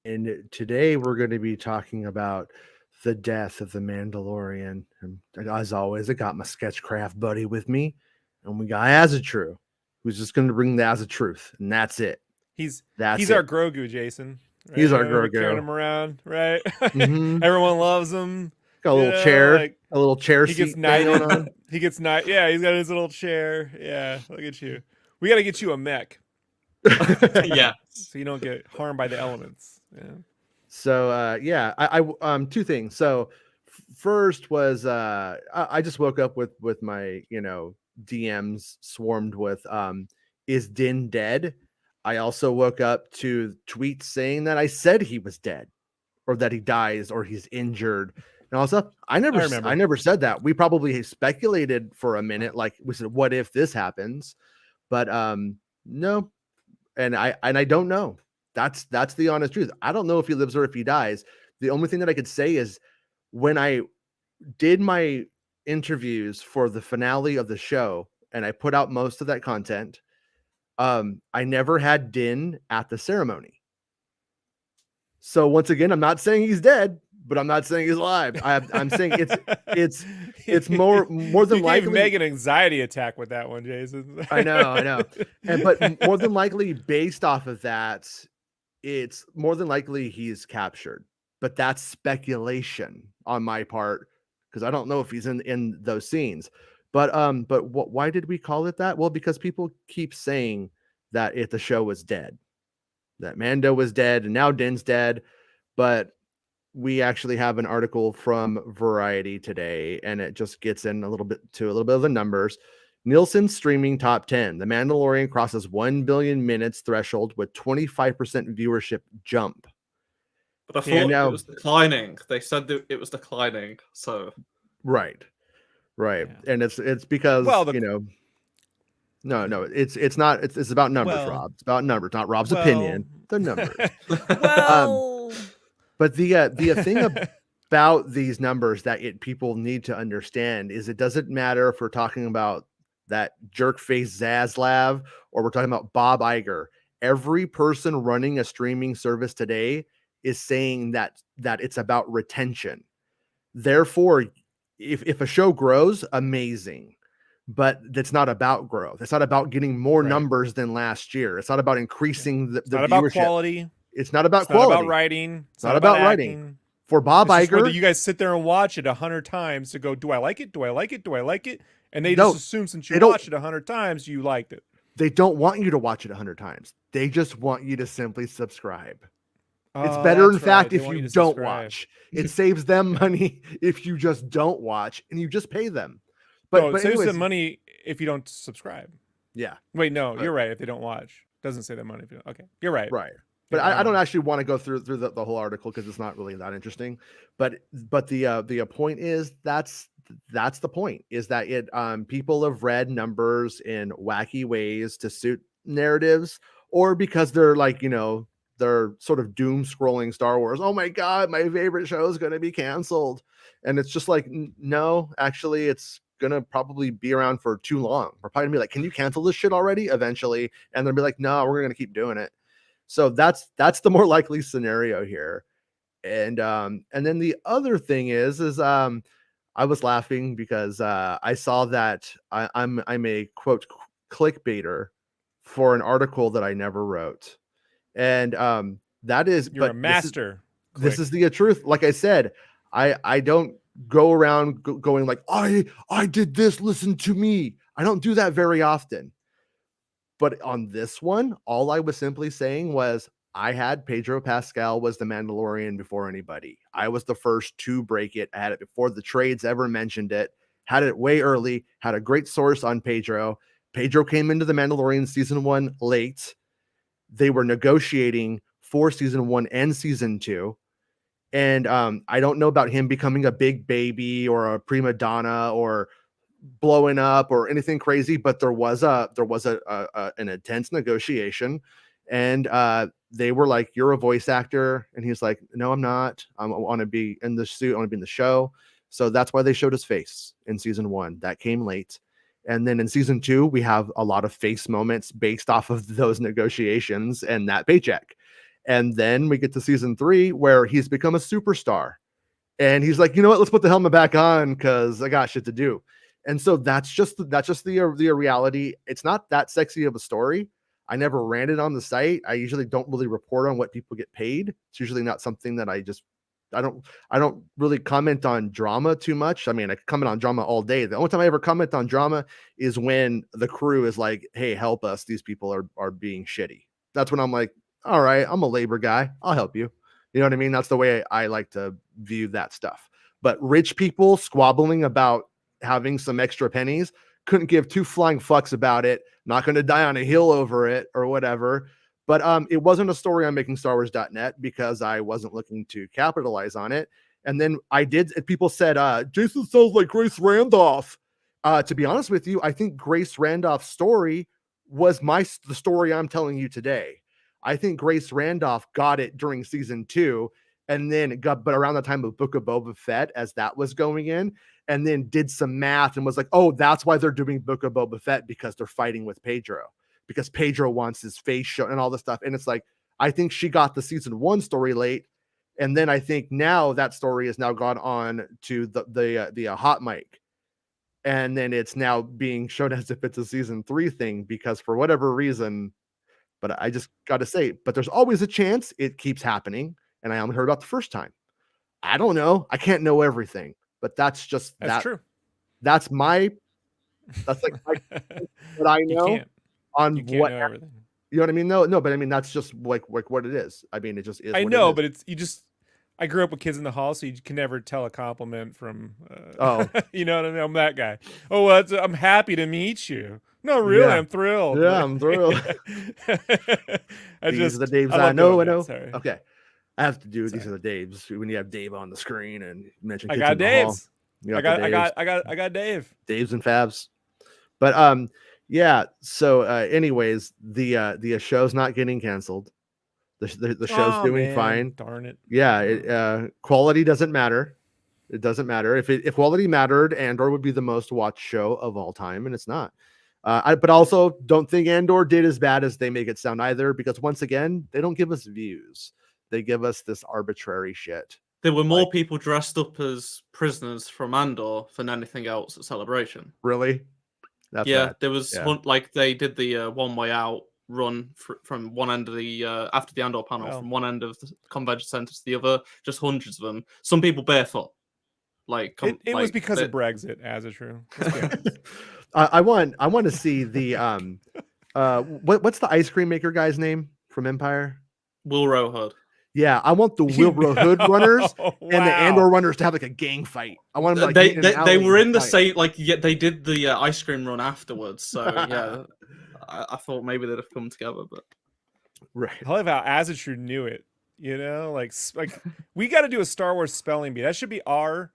And today we're going to be talking about the death of the Mandalorian. And as always, I got my Sketchcraft buddy with me, and we got Azatru, who's just going to bring the Azatruth, and that's it. He's That's our it. Grogu, Jason. Right? He's our We're carrying Grogu. him around, right? Mm-hmm. Everyone loves him. Got a little chair, like a little chair he gets seat thing knighted. going on. He gets knight. Yeah, he's got his little chair. Yeah, look at you. We got to get you a mech. Yeah. So you don't get harmed by the elements. Yeah. So I two things. So first was I just woke up with my DMs swarmed with is Din dead? I also woke up to tweets saying that I said he was dead or that he dies or he's injured. And all stuff. I never said that. We probably speculated for a minute, like we said, what if this happens? But no, and I don't know. That's the honest truth. I don't know if he lives or if he dies. The only thing that I could say is when I did my interviews for the finale of the show and I put out most of that content, I never had Din at the ceremony. So once again, I'm not saying he's dead, but I'm not saying he's alive. I'm saying it's more than likely. You gave Meg an anxiety attack with that one, Jason. I know. But more than likely, based off of that, it's more than likely he's captured. But that's speculation on my part because I don't know if he's in those scenes. But why did we call it that? Well, because people keep saying that the show was dead, that Mando was dead, and now Din's dead. But we actually have an article from Variety today, and it just gets in a little bit of the numbers. Nielsen's streaming top 10. The Mandalorian crosses 1 billion minutes threshold with 25% viewership jump. But I thought it was declining. They said that it was declining. So right, yeah. And it's because No, it's not. It's about numbers, Rob. It's about numbers, not Rob's opinion. The numbers. But the thing about these numbers that people need to understand is it doesn't matter if we're talking about that jerk face Zaslav or we're talking about Bob Iger. Every person running a streaming service today is saying that it's about retention. Therefore, if a show grows, amazing. But that's not about growth. It's not about getting more numbers than last year. It's not about increasing the viewership. About quality. It's not about quality. Not about writing. It's not about writing. For Bob Iger, whether you guys sit there and watch it 100 times to go, do I like it? Do I like it? Do I like it? And they just assume since you watched it 100 times, you liked it. They don't want you to watch it 100 times. They just want you to simply subscribe. It's better, in fact, if you don't watch. It saves them money if you just don't watch and you just pay them. But it saves them money if you don't subscribe. Yeah. Wait, no, you're right. If they don't watch, doesn't save them money. If you don't. Okay, you're right. Right. But I don't actually want to go through the whole article because it's not really that interesting. But the point is that's the point is that people have read numbers in wacky ways to suit narratives or because they're they're sort of doom scrolling Star Wars. Oh my God, my favorite show is going to be canceled. And it's just like, no, actually it's going to probably be around for too long. We're probably gonna be like, can you cancel this shit already? Eventually. And they'll be like, no, we're going to keep doing it. So that's the more likely scenario here. And then the other thing is I was laughing because I saw that I'm a quote clickbaiter for an article that I never wrote. And that is you're a master. This is the truth. Like I said, I don't go around going like I did this, listen to me. I don't do that very often. But on this one, all I was simply saying was I had Pedro Pascal was the Mandalorian before anybody. I was the first to break it. I had it before the trades ever mentioned it. Had it way early. Had a great source on Pedro. Pedro came into the Mandalorian season 1 late. They were negotiating for season 1 and season 2. And I don't know about him becoming a big baby or a prima donna or blowing up or anything crazy, but there was an intense negotiation, and they were like, "You're a voice actor," and he's like, "No, I'm not. I want to be in the suit. I want to be in the show." So that's why they showed his face in season 1. That came late, and then in season 2, we have a lot of face moments based off of those negotiations and that paycheck. And then we get to season 3 where he's become a superstar. And he's like, you know what? Let's put the helmet back on because I got shit to do. And so that's just the reality. It's not that sexy of a story. I never ran it on the site. I usually don't really report on what people get paid. It's usually not something that I don't really comment on drama too much. I mean, I comment on drama all day. The only time I ever comment on drama is when the crew is like, hey, help us. These people are being shitty. That's when I'm like, all right, I'm a labor guy. I'll help you. You know what I mean? That's the way I like to view that stuff. But rich people squabbling about having some extra pennies, couldn't give 2 flying fucks about it. Not going to die on a hill over it or whatever. But it wasn't a story on MakingStarWars.net because I wasn't looking to capitalize on it. And then I did. People said, Jason sounds like Grace Randolph. To be honest with you, I think Grace Randolph's story was the story I'm telling you today. I think Grace Randolph got it during season 2, and then but around the time of Book of Boba Fett, as that was going in, and then did some math and was like, oh, that's why they're doing Book of Boba Fett, because they're fighting with Pedro, because Pedro wants his face shown and all this stuff. And it's like, I think she got the season 1 story late, and then I think now that story has now gone on to the hot mic, and then it's now being shown as if it's a season 3 thing because for whatever reason. But I just got to say, but there's always a chance it keeps happening. And I only heard about the first time. I don't know. I can't know everything, but that's just true. That's like what I know on you can't what, know everything. You know what I mean? No, but I mean, that's just like what it is. I mean, it just is. I know, but I grew up with kids in the hall, so you can never tell a compliment from, you know what I mean? I'm that guy. Oh, I'm happy to meet you. No, really, yeah. I'm thrilled. Yeah, I'm thrilled. These are the Daves I know. Sorry. Okay. I have to do These are the Daves when you have Dave on the screen and mention kids I got in the Daves. hall. I got Dave. Daves and Fabs. But yeah, so anyways, the show's not getting canceled. The show's doing fine. Darn it. Yeah, quality doesn't matter. It doesn't matter. If quality mattered, Andor would be the most watched show of all time, and it's not. But also don't think Andor did as bad as they make it sound either, because once again, they don't give us views. They give us this arbitrary shit. There were more people dressed up as prisoners from Andor than anything else at Celebration. Really? That's yeah, bad. There was like they did the one way out run from one end of the after the Andor panel, from one end of the convention center to the other, just hundreds of them. Some people barefoot. It was because of Brexit, as it's true. I want to see the what's the ice cream maker guy's name from Empire? Wilro Hood. Yeah, I want the Wilro Hood runners and the Andor runners to have like a gang fight. I want them to, they were in the same they did the ice cream run afterwards. So yeah, I thought maybe they'd have come together, but right. I love how As It's True knew it. You know, like we got to do a Star Wars spelling bee. That should be our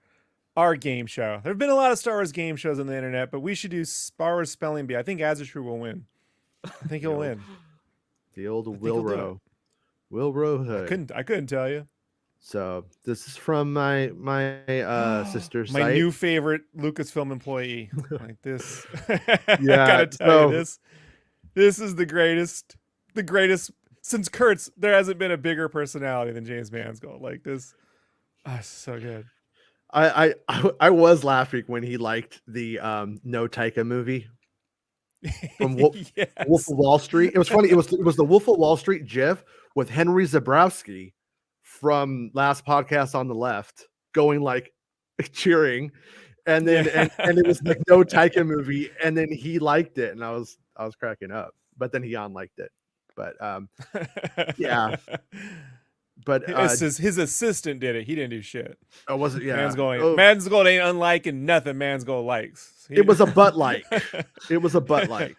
game show. There have been a lot of Star Wars game shows on the internet, but we should do Star Wars spelling bee. I think As It's True will win. I think he'll win. The old Wilro Hood. I couldn't tell you. So this is from my sister's my site. new favorite Lucasfilm employee. Like this. Yeah, I gotta tell you this. This is the greatest since Kurtz. There hasn't been a bigger personality than James Mangold. Like this. Oh, so good. I was laughing when he liked the No Taika movie from Wolf of Wall Street. It was funny. It was the Wolf of Wall Street GIF with Henry Zabrowski from last podcast on the left going like cheering, and then and it was like No Taika movie, and then he liked it, and I was cracking up. But then he unliked it. But yeah. But his assistant did it. He didn't do shit. Oh, was it? Yeah. Mangold ain't unliking nothing Mangold likes. It was a butt like. It was a butt like.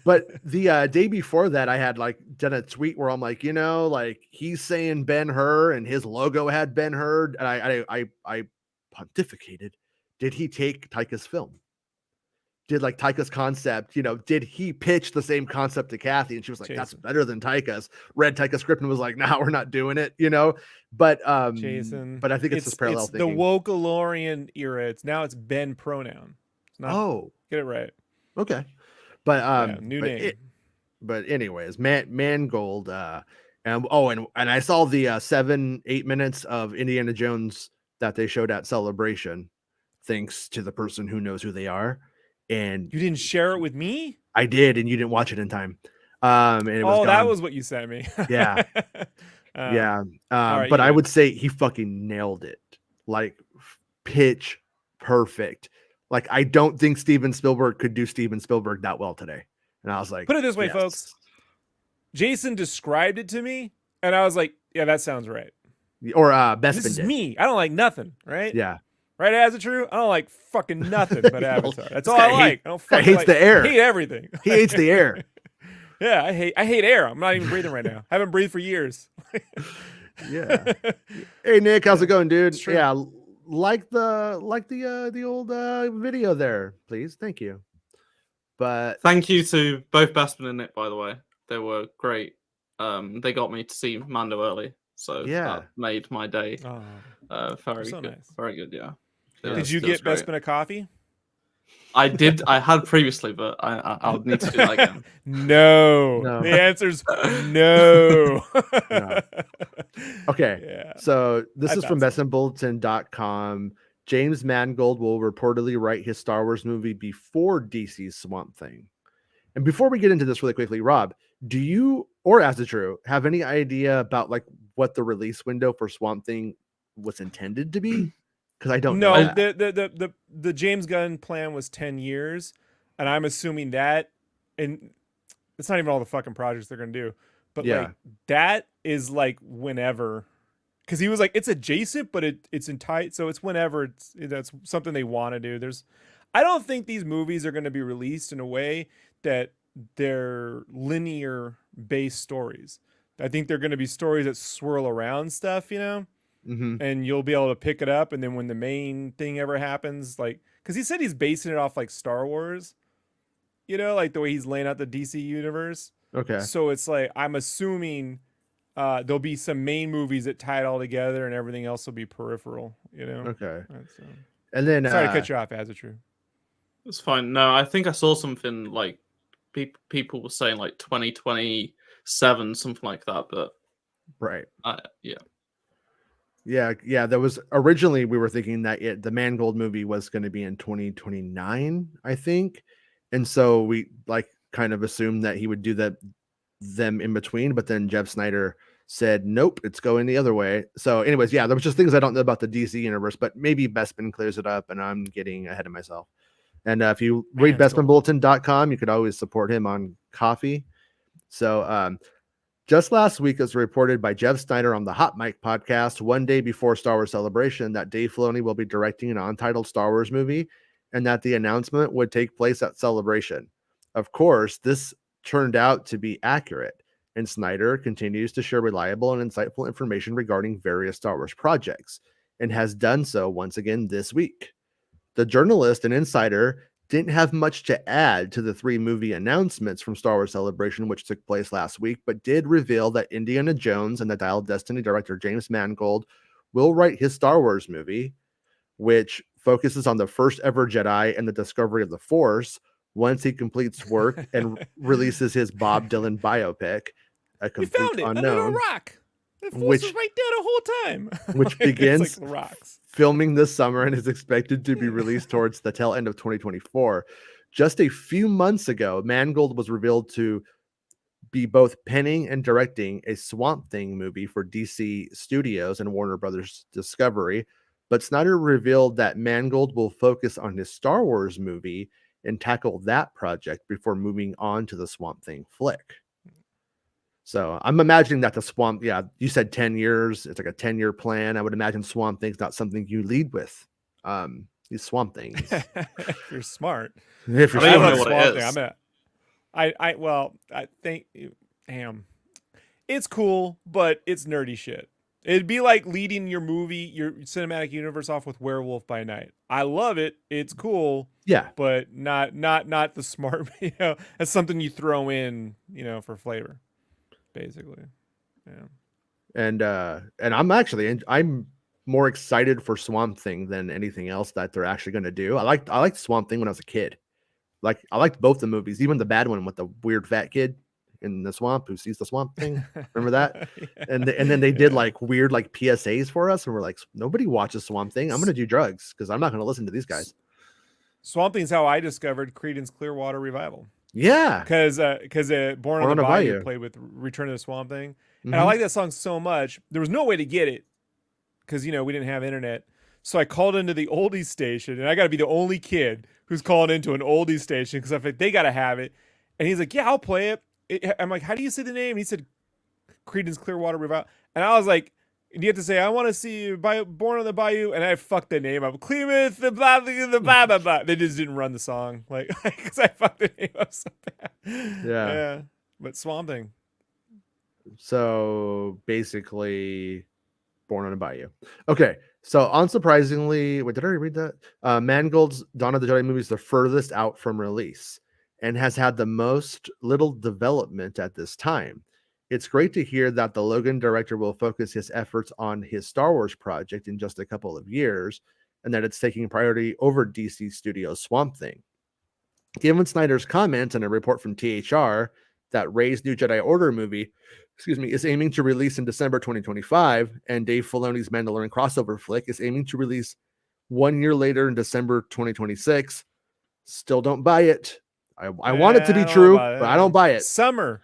But the day before that, I had like done a tweet where I'm like, you know, like he's saying Ben-Hur and his logo had Ben-Hur, and I pontificated. Did he take Taika's film? Did like Taika's concept, you know, did he pitch the same concept to Kathy? And she was like, Jason, that's better than Taika's. Read Taika's script and was like, nah, we're not doing it, you know? But Jason, but I think it's this parallel it's thinking. The Wokalorian era. It's Ben pronoun. It's not, get it right. Okay. But new name. But anyways, Mangold, And I saw the 7-8 minutes of Indiana Jones that they showed at Celebration, thanks to the person who knows who they are. And You didn't share it with me? I did, and you didn't watch it in time. And it was Oh, gone. that was what you sent me. Yeah. Yeah. Right, But I would say he fucking nailed it. Like pitch perfect. Like I don't think Steven Spielberg could do Steven Spielberg that well today. And I was like, Put it this way, yes. folks. Jason described it to me, and I was like, yeah, that sounds right. Or Bespin This is did. me. I don't like nothing, right? Yeah. Right, As It True? I don't like fucking nothing but Avatar. That's all guy I like. I don't guy fucking hates like, the air. I hate everything. He hates the air. Yeah, I hate air. I'm not even breathing right now. I haven't breathed for years. Yeah. Hey Nick, how's it going, dude? It's true. Yeah, like the old video there, please. Thank you. But Thank you to both Bespin and Nick, by the way. They were great. They got me to see Mando early, so Yeah. that made my day. Oh, Very so good. nice. Very good, yeah. Did you get Bespin a coffee? I did. I had previously, but I'll need to do that again. No. No. The answer's no. No. Okay. Yeah. So this I is from thought so. BestInBulletin.com. James Mangold will reportedly write his Star Wars movie before DC's Swamp Thing. And before we get into this really quickly, Rob, do you, or As It True, have any idea about like what the release window for Swamp Thing was intended to be? Because I don't know. No, that. the James Gunn plan was 10 years, and I'm assuming that, and it's not even all the fucking projects they're gonna do, but Yeah. like that is like whenever, because he was like it's adjacent, but it's in tight, so it's whenever that's something they want to do. I don't think these movies are going to be released in a way that they're linear based stories. I think they're going to be stories that swirl around stuff, you know. Mhm. And you'll be able to pick it up, and then when the main thing ever happens, like, because he said he's basing it off like Star Wars, you know, like the way he's laying out the DC universe. Okay. So it's like I'm assuming there'll be some main movies that tie it all together, and everything else will be peripheral, you know. Okay. That's, And then sorry to cut you off, As It True. It's fine. No, I think I saw something like people were saying like 2027, something like that. But right. Yeah. Yeah. There was originally we were thinking that the Mangold movie was going to be in 2029, I think, and so we like kind of assumed that he would do them in between. But then Jeff Snyder said, "Nope, it's going the other way." So, anyways, yeah, there was just things I don't know about the DC universe, but maybe Bespin clears it up, and I'm getting ahead of myself. And if you read BestInBulletin.com, you could always support him on Coffee. So, just last week, it was reported by Jeff Snyder on the Hot Mic podcast, one day before Star Wars Celebration, that Dave Filoni will be directing an untitled Star Wars movie, and that the announcement would take place at Celebration. Of course, this turned out to be accurate, and Snyder continues to share reliable and insightful information regarding various Star Wars projects, and has done so once again this week. The journalist and insider didn't have much to add to the 3 movie announcements from Star Wars Celebration, which took place last week, but did reveal that Indiana Jones and the Dial of Destiny director James Mangold will write his Star Wars movie, which focuses on the first ever Jedi and the discovery of the Force, once he completes work and releases his Bob Dylan biopic, A We Complete found it Unknown, under a rock. The Force which- was right there the whole time. which It's begins like rocks. filming this summer and is expected to be released towards the tail end of 2024. Just a few months ago, Mangold was revealed to be both penning and directing a Swamp Thing movie for DC Studios and Warner Brothers Discovery, but Snyder revealed that Mangold will focus on his Star Wars movie and tackle that project before moving on to the Swamp Thing flick. So I'm imagining that the Swamp, yeah, you said 10 years. It's like a 10-year plan. I would imagine Swamp Thing's not something you lead with. These Swamp Things. If you're smart. If you're I don't smart. know what it is. I think, damn, it's cool, but it's nerdy shit. It'd be like leading your cinematic universe off with Werewolf by Night. I love it. It's cool. Yeah. But not the smart, you know, that's something you throw in, you know, for flavor, basically. Yeah. And I'm more excited for Swamp Thing than anything else that they're actually going to do. I liked Swamp Thing when I was a kid. Like I liked both the movies, even the bad one with the weird fat kid. in the swamp who sees the swamp thing. Remember that? Yeah. And then they did like weird like PSAs for us, and we're like, nobody watches Swamp Thing. I'm gonna do drugs because I'm not gonna listen to these guys. Swamp Thing's how I discovered Creedence Clearwater Revival. Yeah, Because Born on the Bayou played with Return of the Swamp Thing. And I like that song so much. There was no way to get it because, we didn't have internet. So I called into the oldies station, and I got to be the only kid who's calling into an oldies station because I think they got to have it. And he's like, yeah, I'll play it. I'm like, how do you say the name? And he said, Creedence Clearwater Revival. And I was like, and you have to say, I want to see Born on the Bayou, and I fucked the name up. Clemens, the blah, the blah, blah, blah. They just didn't run the song, like, because I fucked the name up so bad. Yeah. But Swamp Thing. So basically, Born on a Bayou. Okay, so unsurprisingly, wait, did I already read that? Mangold's Dawn of the Jedi movie is the furthest out from release and has had the most little development at this time. It's great to hear that the Logan director will focus his efforts on his Star Wars project in just a couple of years, and that it's taking priority over DC Studios' Swamp Thing. Given Snyder's comments and a report from THR that Rey's new Jedi Order movie, is aiming to release in December 2025, and Dave Filoni's Mandalorian crossover flick is aiming to release 1 year later in December 2026, still don't buy it. I want it to be true, but I don't buy it. Summer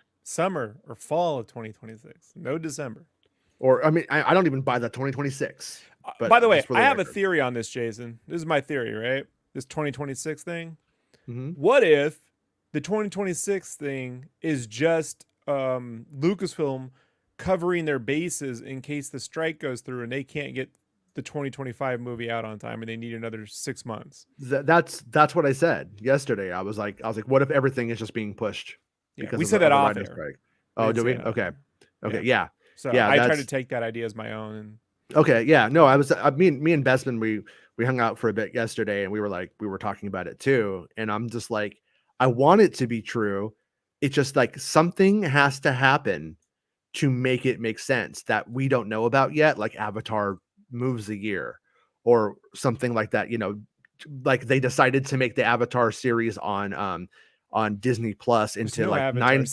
or fall of 2026. No December. Or, I mean, I don't even buy the 2026. But by the way, I have a theory on this, Jason. This is my theory, right? This 2026 thing. What if the 2026 thing is just Lucasfilm covering their bases in case the strike goes through and they can't get the 2025 movie out on time and they need another 6 months? That's what I said yesterday. I was like, what if everything is just being pushed? Because we said that off air. Oh, do we? Okay. Yeah. So I tried to take that idea as my own. And okay, yeah. No, me and Bestman, we hung out for a bit yesterday, and we were talking about it too. And I'm just like, I want it to be true. It's just like something has to happen to make it make sense that we don't know about yet, like Avatar moves a year or something like that. Like they decided to make the Avatar series on Disney Plus into like 9.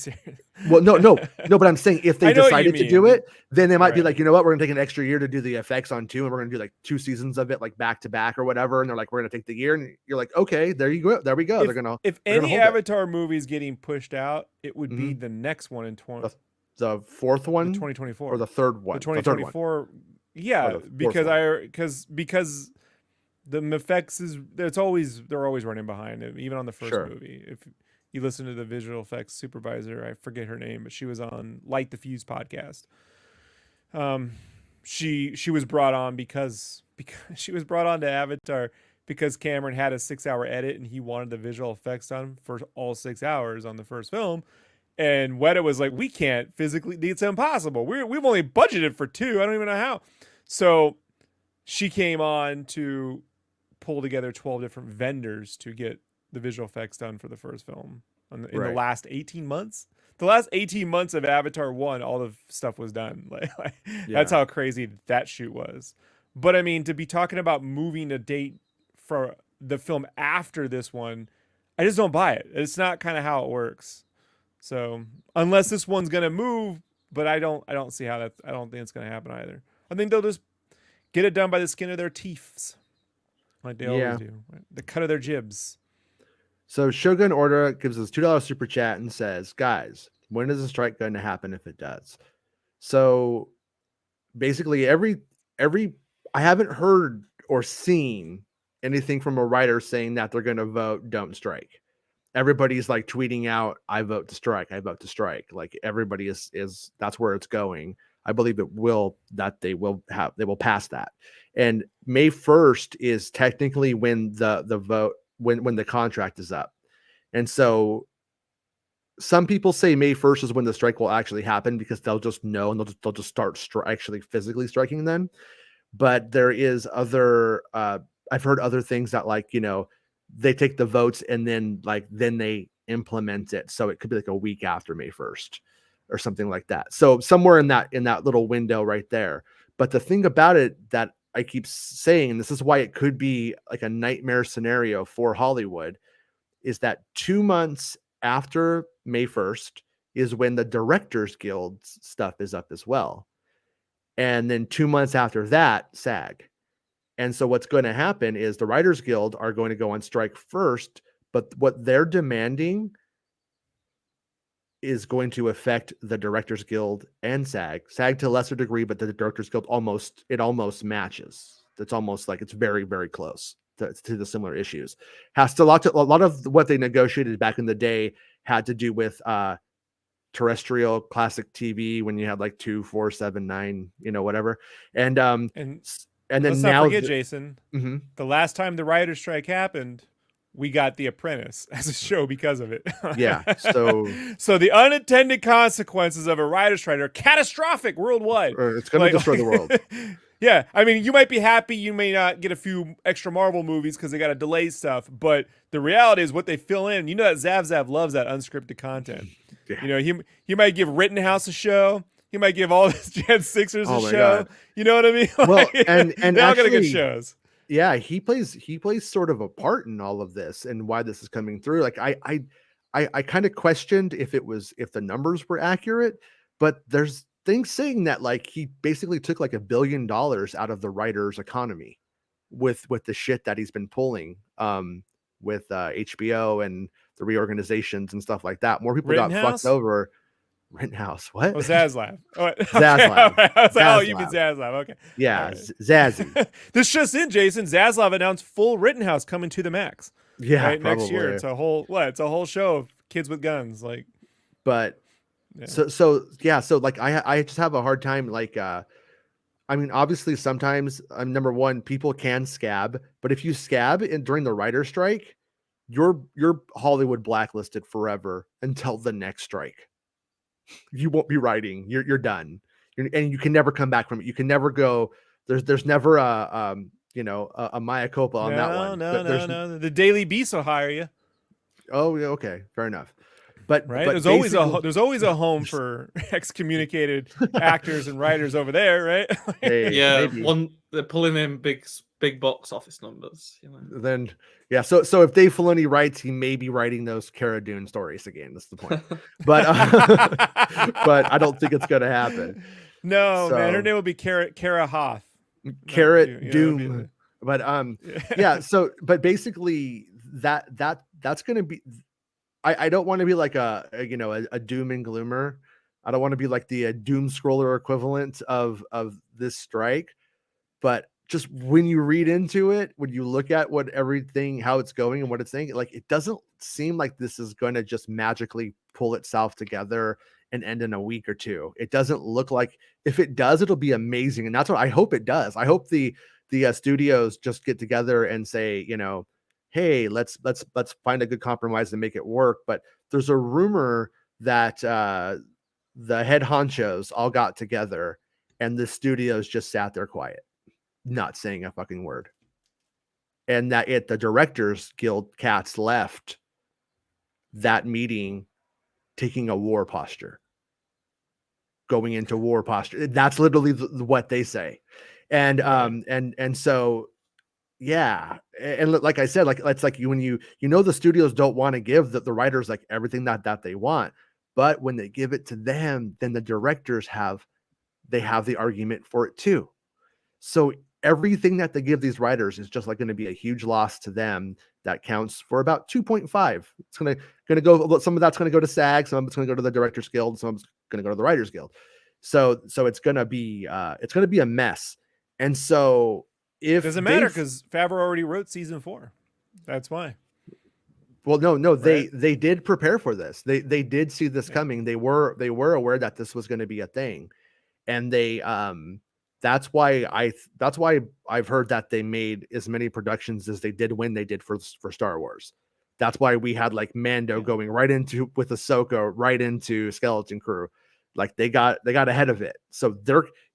Well, no, but I'm saying if they decided to do it, then they might be like, you know what, we're gonna take an extra year to do the effects on 2, and we're gonna do like 2 seasons of it like back to back or whatever. And they're like, we're gonna take the year, and you're like, okay, there you go, there we go. If any Avatar movie is getting pushed out, it would be the next one in the fourth one, 2024, or the third one, the 2024. Yeah, because the effects they're always running behind, even on the first movie. If you listen to the visual effects supervisor, I forget her name, but she was on Light the Fuse podcast. She was brought on because she was brought on to Avatar because Cameron had a 6-hour edit and he wanted the visual effects done for all 6 hours on the first film. And Weta was like, we can't physically, it's impossible. We've only budgeted for 2. I don't even know how. So she came on to pull together 12 different vendors to get the visual effects done for the first film in the last 18 months. The last 18 months of Avatar 1, all the stuff was done. That's how crazy that shoot was. But I mean, to be talking about moving a date for the film after this one, I just don't buy it. It's not kind of how it works. So unless this one's going to move, but I don't see how that, I don't think it's going to happen either. I think they'll just get it done by the skin of their teeth. Like they always do. The cut of their jibs. So Shogun Order gives us $2 super chat and says, guys, when is the strike going to happen if it does? So basically I haven't heard or seen anything from a writer saying that they're going to vote don't strike. Everybody's like tweeting out, I vote to strike. I vote to strike. Like everybody is that's where it's going. I believe they will pass that. And May 1st is technically when the vote, when the contract is up. And so some people say May 1st is when the strike will actually happen because they'll just know and they'll just start actually physically striking then. But there is other, I've heard other things that like, they take the votes and then they implement it. So it could be like a week after May 1st or something like that. So somewhere in that little window right there. But the thing about it that I keep saying, and this is why it could be like a nightmare scenario for Hollywood, is that 2 months after May 1st is when the Directors Guild stuff is up as well. And then 2 months after that, SAG. And so what's going to happen is the Writers Guild are going to go on strike first, but what they're demanding is going to affect the Directors Guild and SAG. SAG to a lesser degree, but the Directors Guild almost matches. It's almost like it's very, very close to the similar issues. A lot of what they negotiated back in the day had to do with terrestrial classic TV when you had like 2, 4, 7, 9, whatever. And then let's now not forget, Jason, the last time the writer's strike happened, we got The Apprentice as a show because of it. Yeah. So the unintended consequences of a writer's strike are catastrophic worldwide. It's going to destroy the world. Yeah. I mean, you might be happy you may not get a few extra Marvel movies because they got to delay stuff, but the reality is what they fill in. You know that Zav loves that unscripted content. Yeah. He might give Rittenhouse a show. He might give all his Gen Sixers a show. God. You know what I mean? Well, and they all got good shows. Yeah, he plays sort of a part in all of this and why this is coming through. Like I kind of questioned if the numbers were accurate, but there's things saying that like he basically took like $1 billion out of the writers' economy with the shit that he's been pulling with HBO and the reorganizations and stuff like that. More people got fucked over. Rittenhouse, what? Oh, Zaslav. Oh, Zaslav. Okay. I was like, oh, you mean Zaslav. Okay. Yeah, right. Zazzy. This just in, Jason. Zaslav announced full Rittenhouse coming to the Max. Yeah, right? probably. Next year. It's a whole show of kids with guns. Like, but yeah. So like I just have a hard time like I mean, obviously sometimes number one, people can scab, but if you scab during the writer's strike, you're Hollywood blacklisted forever until the next strike. You won't be writing. You're done. And you can never come back from it. You can never go. There's never a Maya Copa on that one. No. The Daily Beast will hire you. Oh, yeah, okay, fair enough. But right, but there's always a home for excommunicated actors and writers over there, right? They're pulling in big box office numbers. Then yeah, so if Dave Filoni writes, he may be writing those Cara Dune stories again. That's the point. But but I don't think it's going to happen. No, man, her name will be Cara Hoth. Carrot Doom. But yeah. So but basically that's going to be. I don't want to be like a doom and gloomer. I don't want to be like the doom scroller equivalent of this strike. But just when you read into it, when you look at how it's going and what it's saying, like it doesn't seem like this is going to just magically pull itself together and end in a week or two. It doesn't look like. If it does, it'll be amazing, and that's what I hope it does. I hope the studios just get together and say, hey, let's find a good compromise and make it work. But there's a rumor that the head honchos all got together and the studios just sat there quiet, not saying a fucking word. And that the Directors Guild cats left that meeting taking a war posture, going into war posture. That's literally what they say. And and so yeah, and like I said, like it's like when the studios don't want to give the writers like everything that they want, but when they give it to them, then the directors have the argument for it too. So everything that they give these writers is just like going to be a huge loss to them. That counts for about 2.5. It's going to go. Some of that's going to go to SAG. Some of it's going to go to the Directors Guild. Some of it's going to go to the Writers Guild. So it's going to be a mess. And so if it doesn't matter because Favreau already wrote season 4. That's why. Well, no, right? They did prepare for this. They did see this coming. They were aware that this was going to be a thing, and they that's why I've heard that they made as many productions as they did when they did for Star Wars. That's why we had like Mando going right into with Ahsoka right into Skeleton Crew. Like they got ahead of it. So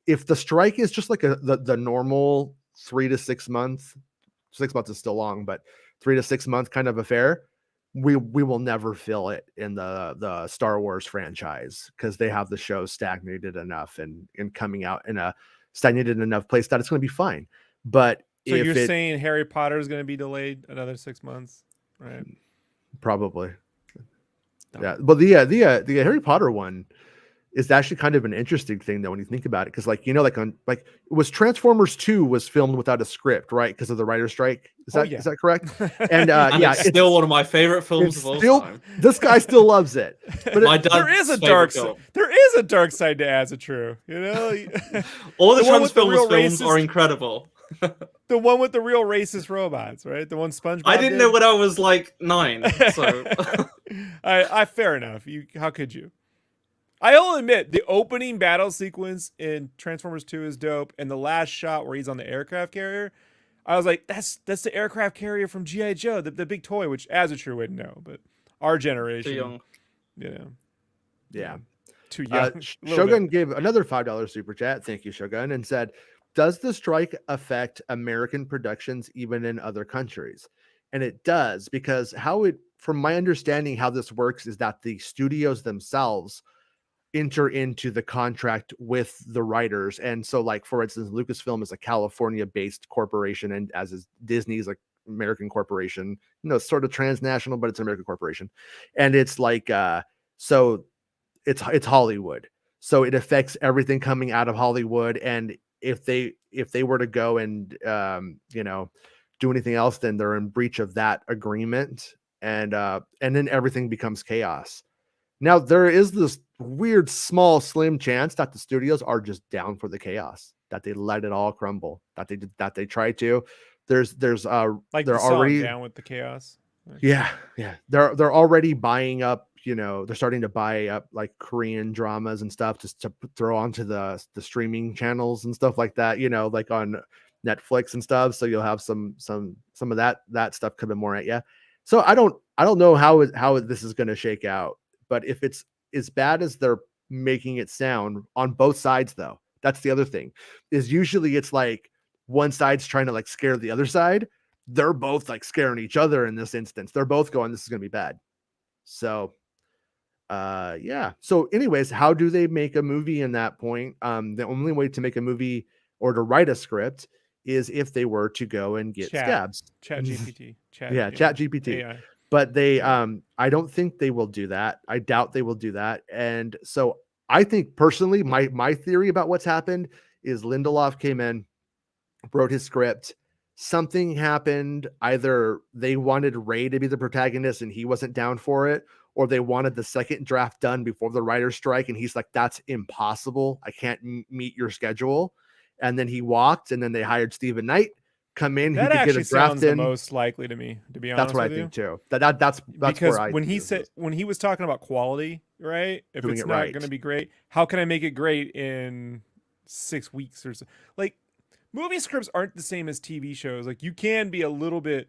if the strike is just like the normal 3 to 6 months, 6 months is still long, but 3 to 6 month kind of affair, we will never fill it in the Star Wars franchise because they have the show stagnated enough and coming out in a stagnated enough place that it's going to be fine. But so you're saying Harry Potter is going to be delayed another 6 months, right? Probably. Yeah, but the Harry Potter one is actually kind of an interesting thing though when you think about it, because like like it was Transformers 2 was filmed without a script, right? Because of the writer's strike. Is that correct? And And yeah, it's still one of my favorite films of all time. This guy still loves it. But My there is a dad's dark favorite side. film. There is a dark side to Azatru. You know, All the one with the Transformers real films racist- are incredible. the one with the real racist robots, right? The one SpongeBob. I didn't know when I was like 9, so I fair enough. How could you? I'll admit the opening battle sequence in Transformers 2 is dope, and the last shot where he's on the aircraft carrier, I was like, that's the aircraft carrier from G.I. Joe, the big toy, which Azatru wouldn't know, but our generation, too young. you know, yeah. too young. Shogun gave another $5 super chat. Thank you, Shogun, and said, "Does the strike affect American productions even in other countries?" And it does, because from my understanding, how this works is that the studios themselves enter into the contract with the writers. And so, like, for instance, Lucasfilm is a California-based corporation, and as is Disney's like American corporation, sort of transnational, but it's an American corporation. And it's like, so it's Hollywood. So it affects everything coming out of Hollywood. And if they were to go and, do anything else, then they're in breach of that agreement. And then everything becomes chaos. Now, there is this weird, small, slim chance that the studios are just down for the chaos, that they let it all crumble, that they try to. There's like they're the song already Down with the Chaos. yeah. They're already buying up, they're starting to buy up like Korean dramas and stuff just to throw onto the streaming channels and stuff like that, like on Netflix and stuff. So you'll have some of that stuff coming more at you. So I don't know how this is going to shake out. But if it's as bad as they're making it sound on both sides, though, that's the other thing, is usually it's like one side's trying to like scare the other side. They're both like scaring each other in this instance. They're both going, this is going to be bad. So, yeah. So anyways, how do they make a movie in that point? The only way to make a movie or to write a script is if they were to go and get scabs. Chat GPT. Chat GPT. AI. But they, I don't think they will do that. I doubt they will do that. And so I think personally, my theory about what's happened is Lindelof came in, wrote his script. Something happened. Either they wanted Ray to be the protagonist and he wasn't down for it, or they wanted the second draft done before the writer's strike. And he's like, that's impossible. I can't meet your schedule. And then he walked, and then they hired Stephen Knight. Come in, that he could actually get a draft sounds in. the most likely to me, to be honest. That's what with I think you. too. That's because where when he was talking about quality, right? If Doing it's it not right. going to be great, how can I make it great in 6 weeks or so? Like, movie scripts aren't the same as TV shows. Like, you can be a little bit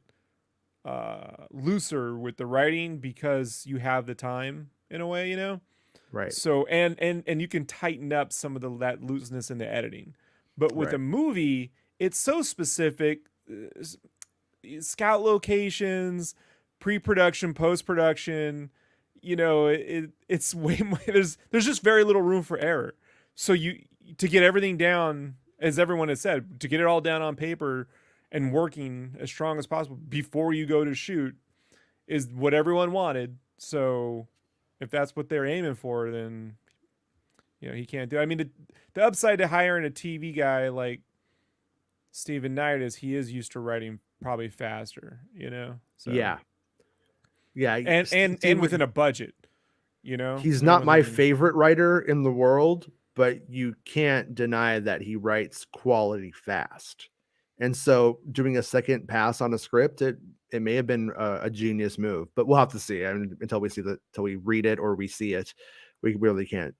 looser with the writing because you have the time in a way, right. So and you can tighten up some of that looseness in the editing. But with a movie, it's so specific. Scout locations, pre-production, post-production, it's way more, there's just very little room for error. So to get everything down, as everyone has said, to get it all down on paper and working as strong as possible before you go to shoot is what everyone wanted. So if that's what they're aiming for, then he can't do it. I mean, the upside to hiring a TV guy like Stephen Knight is he is used to writing probably faster, So Yeah. And within a budget, He's not my favorite writer in the world, but you can't deny that he writes quality fast. And so doing a second pass on a script, it may have been a genius move, but we'll have to see. I mean, until we read it or we see it, we really can't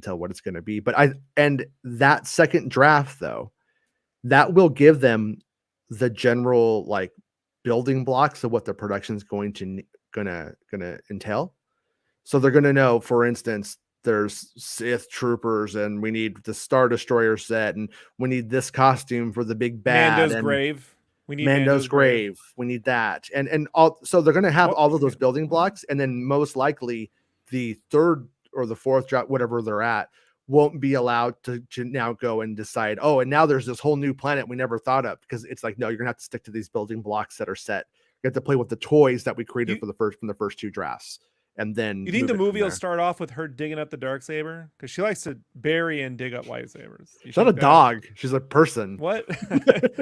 tell what it's going to be. But that second draft though, that will give them the general like building blocks of what the production is going to entail. So they're going to know, for instance, there's Sith troopers and we need the Star Destroyer set and we need this costume for the big bad. Mando's and grave. We need Mando's grave. We need that. And all, so they're going to have all of those building blocks. And then most likely the third or the fourth draft, whatever they're at, won't be allowed to now go and decide, oh, and now there's this whole new planet we never thought of, because it's like, no, you're gonna have to stick to these building blocks that are set. You have to play with the toys that we created from the first two drafts. and then You think the move it from movie will there. start off with her digging up the darksaber? Because she likes to bury and dig up lightsabers. She's not a dog. She's a person. What?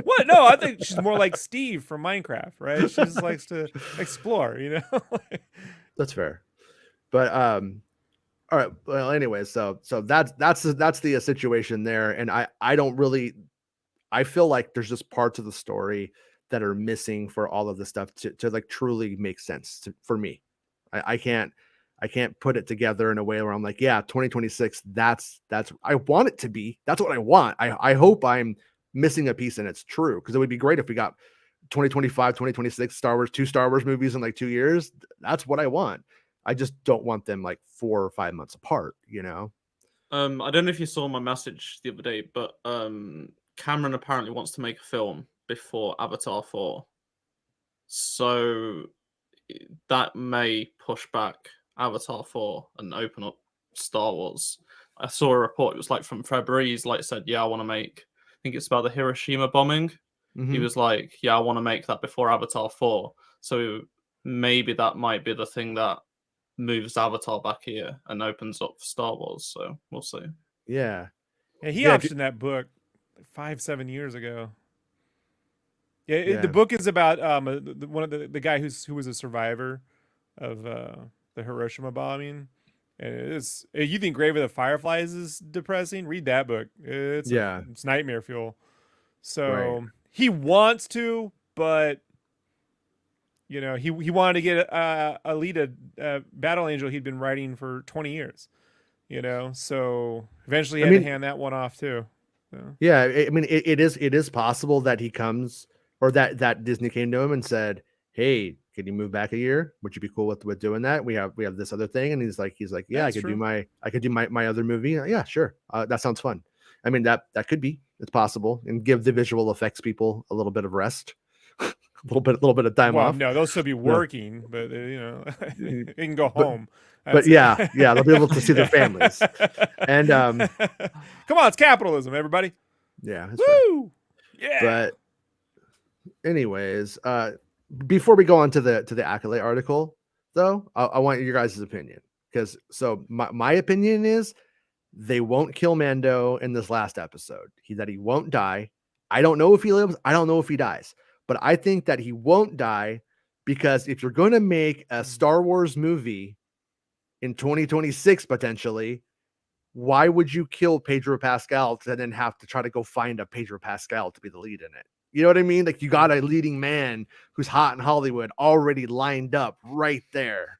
What? No, I think she's more like Steve from Minecraft, right? She just likes to explore, you know? That's fair. But all right. Well, anyway, so that's the situation there, and I don't really. I feel like there's just parts of the story that are missing for all of this stuff to like truly make sense for me. I can't put it together in a way where I'm like, yeah, 2026. That's I want it to be. That's what I want. I hope I'm missing a piece and it's true, because it would be great if we got 2025, 2026 two Star Wars movies in like 2 years. That's what I want. I just don't want them like 4 or 5 months apart, you know? I don't know if you saw my message the other day, but Cameron apparently wants to make a film before Avatar 4. So that may push back Avatar 4 and open up Star Wars. I saw a report, it was like from February. He's like said, yeah, I want to make, I think it's about the Hiroshima bombing. He was like, yeah, I want to make that before Avatar 4. So maybe that might be the thing that moves Avatar back here and opens up Star Wars. So we'll see. Yeah. Yeah, he Yeah, optioned that book like 5-7 years ago. Yeah, Yeah. the book is about one of the guy who was a survivor of the Hiroshima bombing. And you think Grave of the Fireflies is depressing? Read that book. It's nightmare fuel. So he wants to, but you know, he wanted to get a Battle Angel he'd been writing for 20 years. You know, so eventually he had to hand that one off too. So. Yeah, I mean, it is possible that he comes, or that Disney came to him and said, "Hey, can you move back a year? Would you be cool with doing that? We have this other thing." And he's like, "Yeah, That's I could true. do my other movie. Yeah, sure. That sounds fun." I mean, that could be, it's possible, and give the visual effects people a little bit of rest, a little bit of time off. No, they'll still be working, but you know, they can go home. But yeah, they'll be able to see their families. And come on, it's capitalism, everybody. Yeah, that's woo, right. yeah. But anyways, before we go on to the Acolyte article, though, I want your guys' opinion, because my opinion is they won't kill Mando in this last episode. He won't die. I don't know if he lives. I don't know if he dies, but I think that he won't die, because if you're going to make a Star Wars movie in 2026 potentially, why would you kill Pedro Pascal to then have to try to go find a Pedro Pascal to be the lead in it? You know what I mean? Like, you got a leading man who's hot in Hollywood already lined up right there.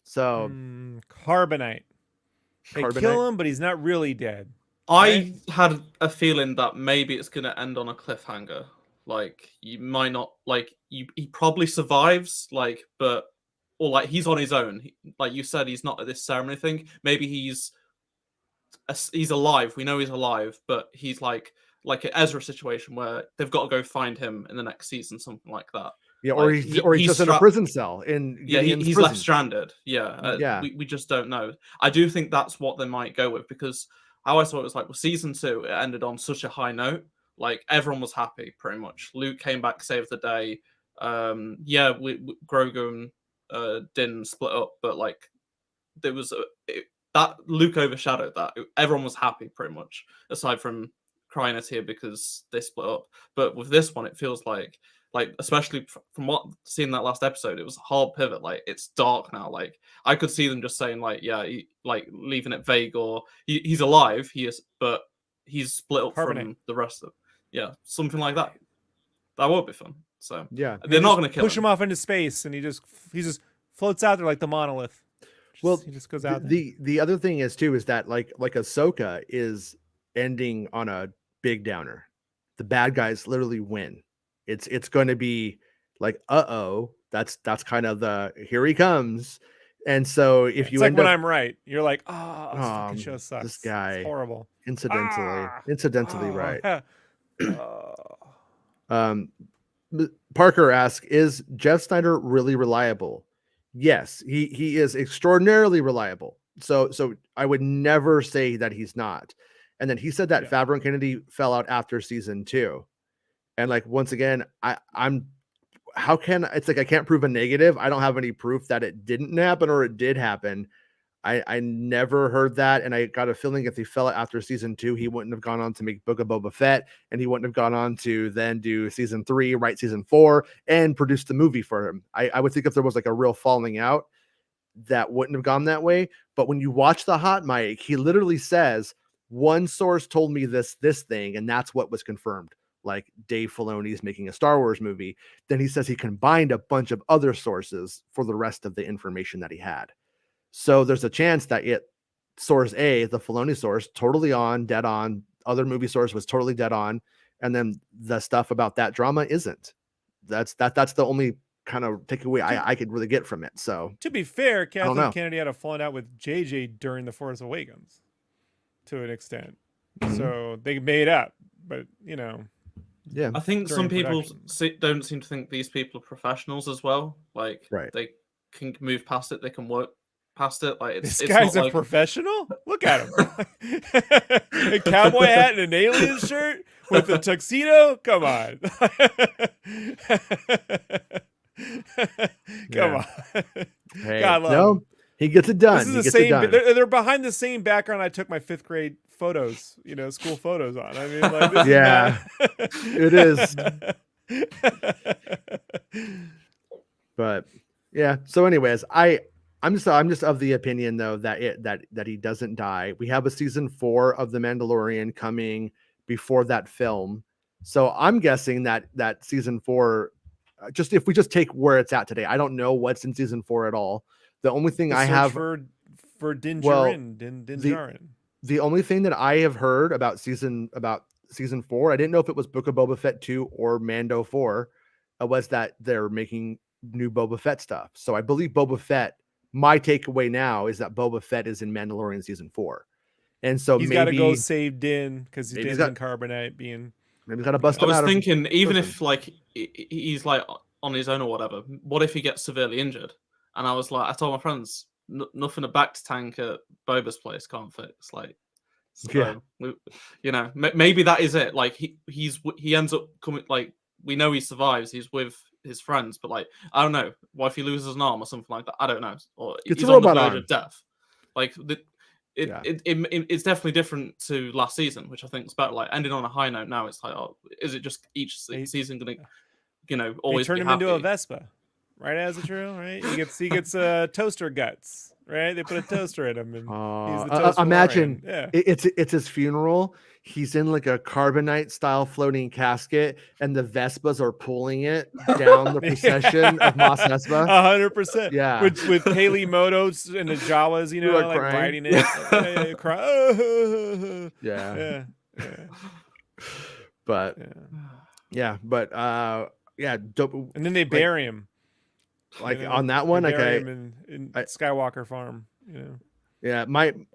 So Carbonite. They kill him, but he's not really dead. I had a feeling that maybe it's going to end on a cliffhanger. Like, you might not, like, he probably survives, like, but, or like he's on his own. Like you said, he's not at this ceremony thing. Maybe he's alive. We know he's alive, but he's like an Ezra situation where they've got to go find him in the next season, something like that. Yeah, or he's just in a prison cell in Gideon's he's prison. left stranded. Yeah, we just don't know. I do think that's what they might go with, because I always thought it was like, well, season 2 it ended on such a high note. Like, everyone was happy pretty much. Luke came back, saved the day. Grogu and Din split up, but like there was that Luke overshadowed that. Everyone was happy pretty much, aside from crying a tear because they split up. But with this one, it feels like especially from what seeing that last episode, it was a hard pivot. Like, it's dark now. Like, I could see them just saying like, like leaving it vague, or he's alive, but he's split up from the rest of something like that. That would be fun. So yeah, they're not going to push him off into space, and he just floats out there like the monolith. He just goes out. The other thing is too is that like Ahsoka is ending on a big downer. The bad guys literally win. It's going to be like, that's kind of the here he comes. And so if you end up, when I'm right, you're like, this fucking show sucks. This guy, it's horrible. Incidentally right. Parker asks, is Jeff Snyder really reliable? Yes, he is extraordinarily reliable. So I would never say that he's not. And then he said that Favreau and Kennedy fell out after season 2. And like, once again, how can it's like I can't prove a negative. I don't have any proof that it didn't happen or it did happen. I never heard that, and I got a feeling if he fell after season 2, he wouldn't have gone on to make Book of Boba Fett, and he wouldn't have gone on to then do season 3, write season 4, and produce the movie for him. I would think if there was like a real falling out, that wouldn't have gone that way. But when you watch the hot mic, he literally says, one source told me this thing, and that's what was confirmed. Like Dave Filoni is making a Star Wars movie. Then he says he combined a bunch of other sources for the rest of the information that he had. So there's a chance that source A, the Filoni source, totally on, dead on. Other movie source was totally dead on. And then the stuff about that drama isn't. That's the only kind of takeaway I could really get from it. So to be fair, Kathleen Kennedy had a falling out with JJ during The Force Awakens to an extent. So they made up, but yeah. I think some people don't seem to think these people are professionals as well. Like they can move past it, they can work past it. Like this guy's a professional. Look at him. A cowboy hat and an alien shirt with a tuxedo. Come on. Come on. Hey, God love him. He gets it done. This is the same. They're behind the same background I took my 5th grade photos, school photos on. I mean, like, this it is. But yeah. So, anyways, I'm just of the opinion though that he doesn't die. We have a season 4 of The Mandalorian coming before that film, so I'm guessing that season 4. Just if we just take where it's at today, I don't know what's in season 4 at all. The only thing I have for Din Djarin. The only thing that I have heard about season 4, I didn't know if it was Book of Boba Fett 2 or Mando 4, was that they're making new Boba Fett stuff. So I believe Boba Fett. My takeaway now is that Boba Fett is in Mandalorian season 4, and so he's got to go save Din because Din's in carbonite being. Maybe he's got to bust him out. I was thinking even if like he's like on his own or whatever, what if he gets severely injured? And I was like, I told my friends, nothing a back tank at Boba's place can't fix. Like, so, maybe that is it. Like he ends up coming. Like we know he survives. He's with his friends, but like I don't know. What if he loses an arm or something like that? I don't know. Or it's he's a robot on the verge arm. of death. Like it's definitely different to last season, which I think is better. Like ending on a high note. Now it's like, oh, is it just each season gonna, always turn be him happy? into a Vespa, right? As a true, right? He gets toaster guts, right? They put a toaster in him, and he's the toaster. Imagine, it's his funeral. He's in like a carbonite style floating casket, and the Vespas are pulling it down the procession of Mos Espa. 100%. Yeah, with Haley Motos and the Jawas, like riding it. Yeah. But and then they bury him. Like on that one, like him in Skywalker Farm. Yeah,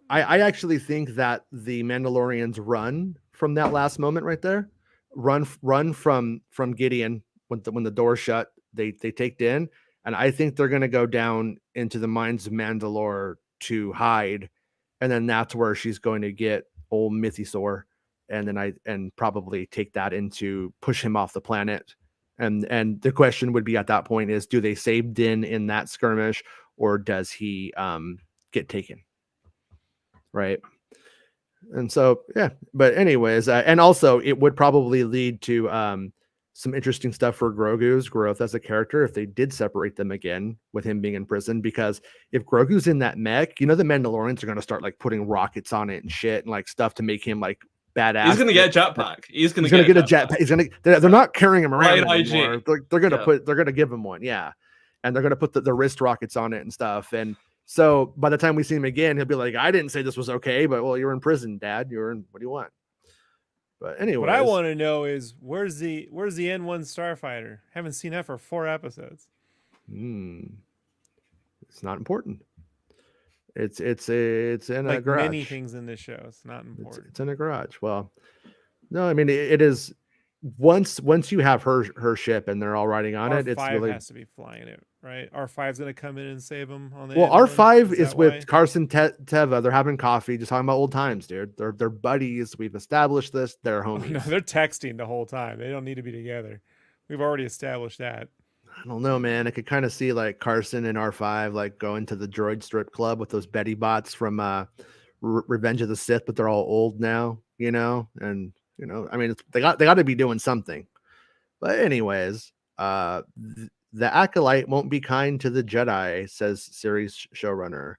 I actually think that the Mandalorians run from that last moment right there, run from Gideon when the door shut. They take Din, and I think they're gonna go down into the mines of Mandalore to hide, and then that's where she's going to get old Mythosaur, and then probably take that into push him off the planet. And the question would be at that point is, do they save Din in that skirmish, or does he get taken? Right. And so, but anyways, and also it would probably lead to some interesting stuff for Grogu's growth as a character if they did separate them again with him being in prison, because if Grogu's in that mech, the Mandalorians are going to start like putting rockets on it and shit and like stuff to make him like badass. He's going to get a jetpack. He's going to get a jetpack. They're not carrying him around anymore. They're going to give him one. Yeah. And they're going to put the wrist rockets on it and stuff. And so by the time we see him again, he'll be like, I didn't say this was okay, but well, you're in prison, Dad. What do you want? But anyway, what I want to know is where's the N1 Starfighter? Haven't seen that for 4 episodes. It's not important. It's in like a garage. Many things in this show, it's not important. It's in a garage. Well, no, I mean it is. Once you have her ship and they're all riding on it, it's really has to be flying it, right? R5's gonna come in and save them on the. Well, R5 is with Carson Teva. They're having coffee, just talking about old times, dude. They're buddies. We've established this. They're homies. No, they're texting the whole time. They don't need to be together. We've already established that. I don't know, man. I could kind of see like Carson and R5 like going to the droid strip club with those Betty bots from Revenge of the Sith, but they're all old now, and I mean, they got to be doing something. But anyways, the Acolyte won't be kind to the Jedi, says series showrunner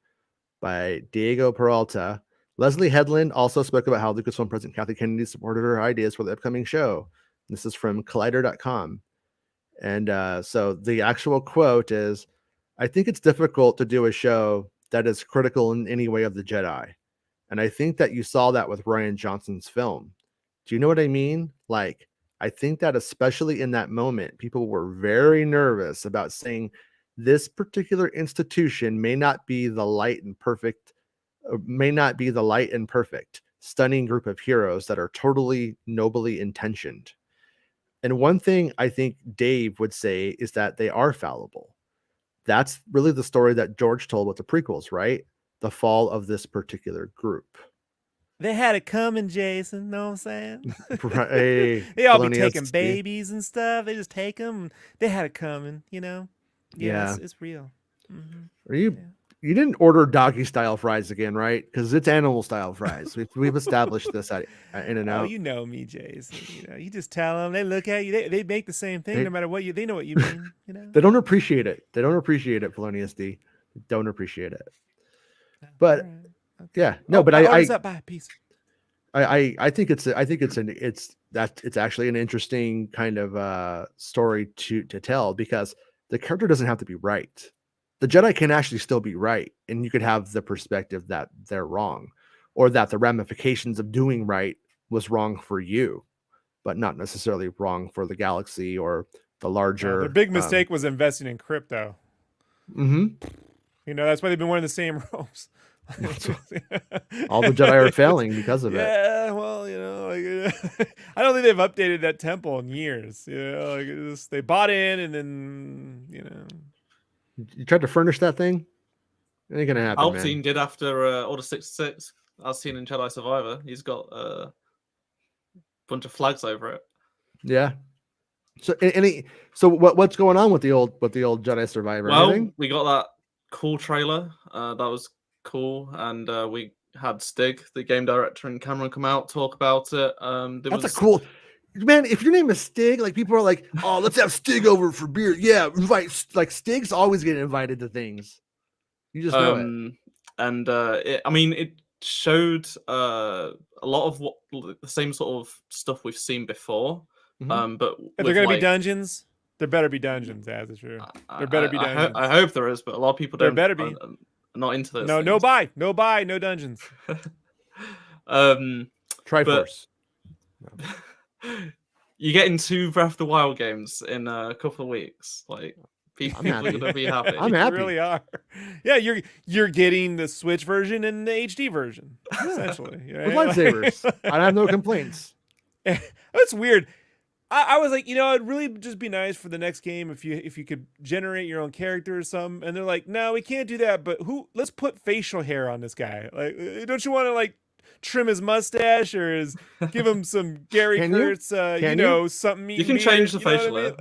by Diego Peralta. Leslie Headland also spoke about how Lucasfilm President Kathleen Kennedy supported her ideas for the upcoming show. This is from Collider.com. And so the actual quote is, I think it's difficult to do a show that is critical in any way of the Jedi. And I think that you saw that with Rian Johnson's film. Do you know what I mean? Like, I think that especially in that moment, people were very nervous about saying this particular institution may not be the light and perfect, stunning group of heroes that are totally nobly intentioned. And one thing I think Dave would say is that they are fallible. That's really the story that George told with the prequels, right? The fall of this particular group. They had it coming, Jason. Know what I'm saying? Hey, they all be Filoni taking has- babies and stuff. They just take them. They had it coming, Yeah. It's real. Are you? You didn't order doggy style fries again, right? Because it's animal style fries. We've established this at In-N-Out. Oh, you know me, Jason. You just tell them. They look at you. They make the same thing, no matter what they know what you mean. They don't appreciate it. They don't appreciate it, Filoni SD. They don't appreciate it. But yeah, no. But I think it's actually an interesting kind of story to tell, because the character doesn't have to be right. The Jedi can actually still be right, and you could have the perspective that they're wrong, or that the ramifications of doing right was wrong for you, but not necessarily wrong for the galaxy or the larger. Their big mistake was investing in crypto. Mm-hmm. That's why they've been wearing the same robes. All the Jedi are failing because of it. Yeah, well, I don't think they've updated that temple in years. They bought in, and then You tried to furnish that thing? It ain't gonna happen, Palpatine man. did after Order 66, as seen in Jedi Survivor. He's got a bunch of flags over it. Yeah. So what's going on with the old Jedi Survivor? Well, Anything? we got that cool trailer. That was cool, and we had Stig, the game director, and Cameron come out talk about it. That's a cool. Man, if your name is Stig, like people are like, oh, let's have Stig over for beer. Yeah, invite. Like Stig's always getting invited to things. You just know it. And it showed a lot of the same sort of stuff we've seen before. Mm-hmm. But if they're gonna be dungeons, there better be dungeons. As it's true, there better be dungeons. I hope there is, but a lot of people don't. There better be. Not into this. No buy, no dungeons. Triforce. You're getting 2 Breath of the Wild games in a couple of weeks. Like people are gonna be happy. I'm happy. You really are. Yeah, you're getting the Switch version and the HD version, essentially. With lightsabers. I have no complaints. That's weird. I was like, it'd really just be nice for the next game if you could generate your own character or something. And they're like, no, we can't do that. But let's put facial hair on this guy. Like, don't you want to like trim his mustache or give him some Gary Kurtz, something? You can change the facial hair.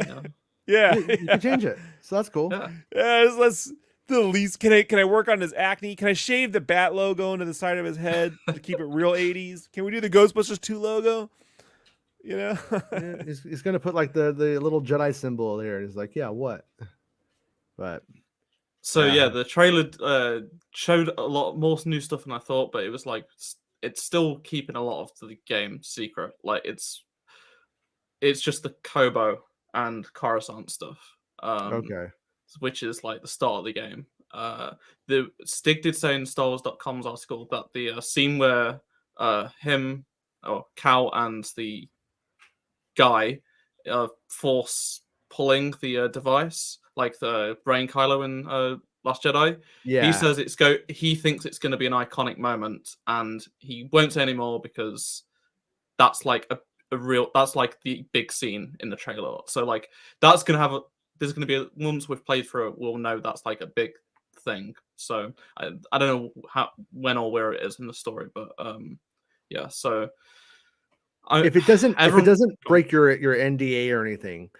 Yeah, you can change it. So that's cool. Yeah, let's the least. Can I work on his acne? Can I shave the bat logo into the side of his head to keep it real 80s? Can we do the Ghostbusters 2 logo? Yeah, he's gonna put like the little Jedi symbol there. He's like, yeah, what? But so the trailer showed a lot more new stuff than I thought, but it was like it's still keeping a lot of the game secret. Like it's just the Kobo and Coruscant stuff. Okay. Which is like the start of the game. The Stig did say in StarWars.com's article that the scene where him or Cal and the guy force pulling the device, like the brain Kylo in Last Jedi. Yeah, he says he thinks it's going to be an iconic moment, and he won't say anymore because that's like that's like the big scene in the trailer. So like that's gonna have there's gonna be once we've played through it, we'll know that's like a big thing. So I don't know when or where it is in the story, but yeah. So if it doesn't break your NDA or anything,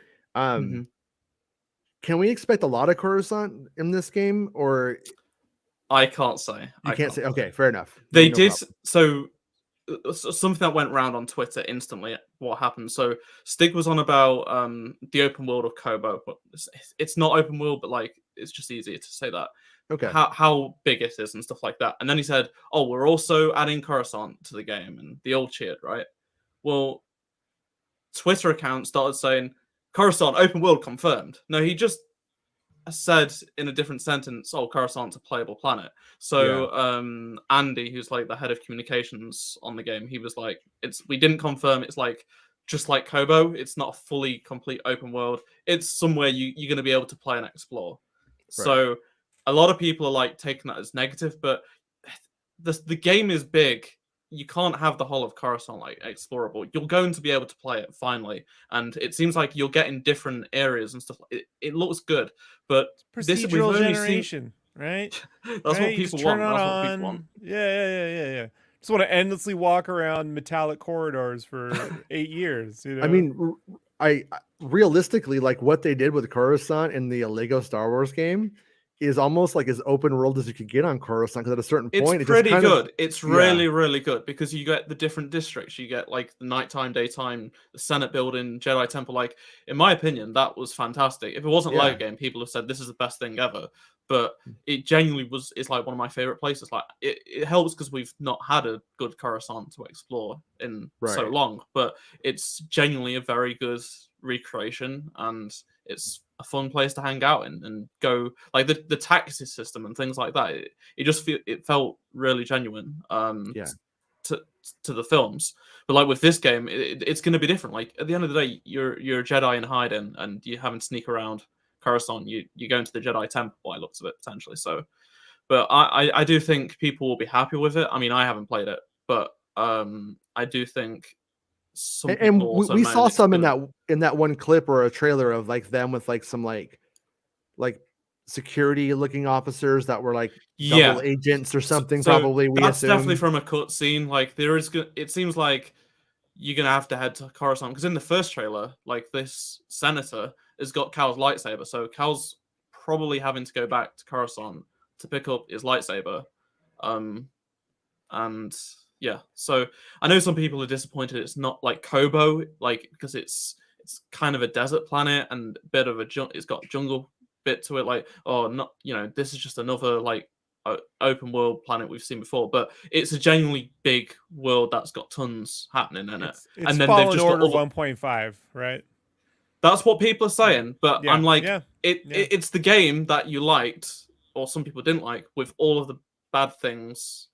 can we expect a lot of Coruscant in this game, or I can't say. you I can't say? Okay, fair enough. They No did problem. so. Something that went around on Twitter instantly. What happened? So Stig was on about the open world of Kobo, but it's not open world, but like it's just easier to say that. Okay. How big it is and stuff like that. And then he said, "Oh, we're also adding Coruscant to the game," and they all cheered, right? Well, Twitter account started saying Coruscant open world confirmed. No, he just said in a different sentence, "Oh, Coruscant's a playable planet." So Andy, who's like the head of communications on the game, he was like, we didn't confirm it's like just like Kobo, it's not a fully complete open world. It's somewhere you're going to be able to play and explore." Right. So a lot of people are like taking that as negative, but the game is big. You can't have the whole of Coruscant like explorable. You're going to be able to play it finally, and it seems like you're getting different areas and stuff. It looks good, but Procedural generation, right? That's what You just people turn want. it That's what on. people want. Yeah. Just want to endlessly walk around metallic corridors for 8 years. You know? I mean, I realistically, like what they did with Coruscant in the Lego Star Wars game is almost like as open world as you could get on Coruscant, because at a certain point, It's pretty good. Of, it's really, really good, because you get the different districts. You get like the nighttime, daytime, the Senate building, Jedi Temple. Like, in my opinion, that was fantastic. If it wasn't Lego game, people have said this is the best thing ever. But it genuinely was. It's like one of my favorite places. Like, it helps because we've not had a good Coruscant to explore in so long. But it's genuinely a very good recreation, and it's a fun place to hang out in and go. Like the taxi system and things like that. It felt really genuine. To the films, but like with this game, it's going to be different. Like at the end of the day, you're a Jedi in hiding, and you haven't sneak around Coruscant. You go into the Jedi Temple by looks of it potentially. So, but I do think people will be happy with it. I mean, I haven't played it, but I do think some people and also we saw some in that one clip or a trailer of like them with like some like security looking officers that were like double agents or something. So probably that's definitely from a cutscene. Like there is, it seems like you're gonna have to head to Coruscant, because in the first trailer, like this senator has got Cal's lightsaber, so Cal's probably having to go back to Coruscant to pick up his lightsaber. And yeah, so I know some people are disappointed it's not like Kobo, like because it's kind of a desert planet and a bit of it's got jungle bit to it, like, oh, not, this is just another like open world planet we've seen before, but it's a genuinely big world that's got tons happening in it. And then they've just got 1.5, right? That's what people are saying, but I'm like, it's the game that you liked, or some people didn't like, with all of the bad things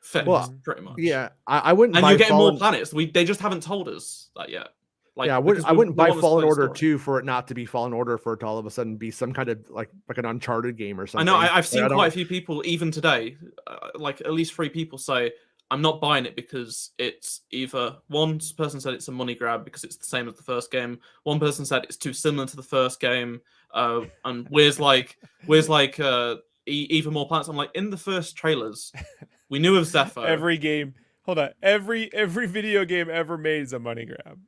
fixed, pretty much. Yeah, I wouldn't. And you're getting more planets. They just haven't told us that yet. Like, I wouldn't buy Fallen Order 2 for it not to be Fallen Order, for it to all of a sudden be some kind of like an Uncharted game or something. I know. I've seen quite a few people, even today, like at least 3 people say, I'm not buying it because it's either, one person said it's a money grab because it's the same as the first game. One person said it's too similar to the first game. And where's even more planets. I'm like, in the first trailers, we knew of Zephyr. Every video game ever made is a money grab.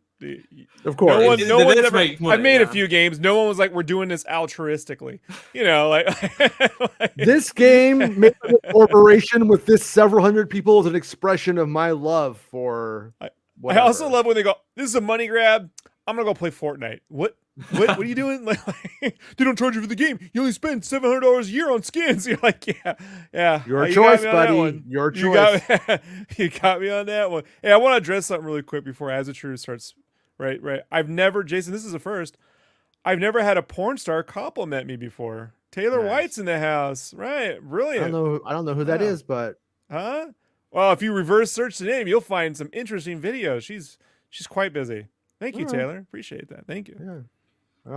Of course, no one's ever. I've made a few games. No one was like, "We're doing this altruistically," like this game made a corporation with this several hundred people as an expression of my love for. I also love when they go, "This is a money grab. I'm gonna go play Fortnite." What are you doing? Like, they don't charge you for the game. You only spend $700 a year on skins. You're like, yeah. Your choice, buddy. Your choice. You got me on that one. Hey, I want to address something really quick before As a True starts. Right. I've never, Jason, this is the first. I've never had a porn star compliment me before. Taylor White's in the house. Right. Brilliant. I don't know who that is, but. Huh? Well, if you reverse search the name, you'll find some interesting videos. She's quite busy. Thank you, Taylor. Appreciate that. Thank you. Yeah.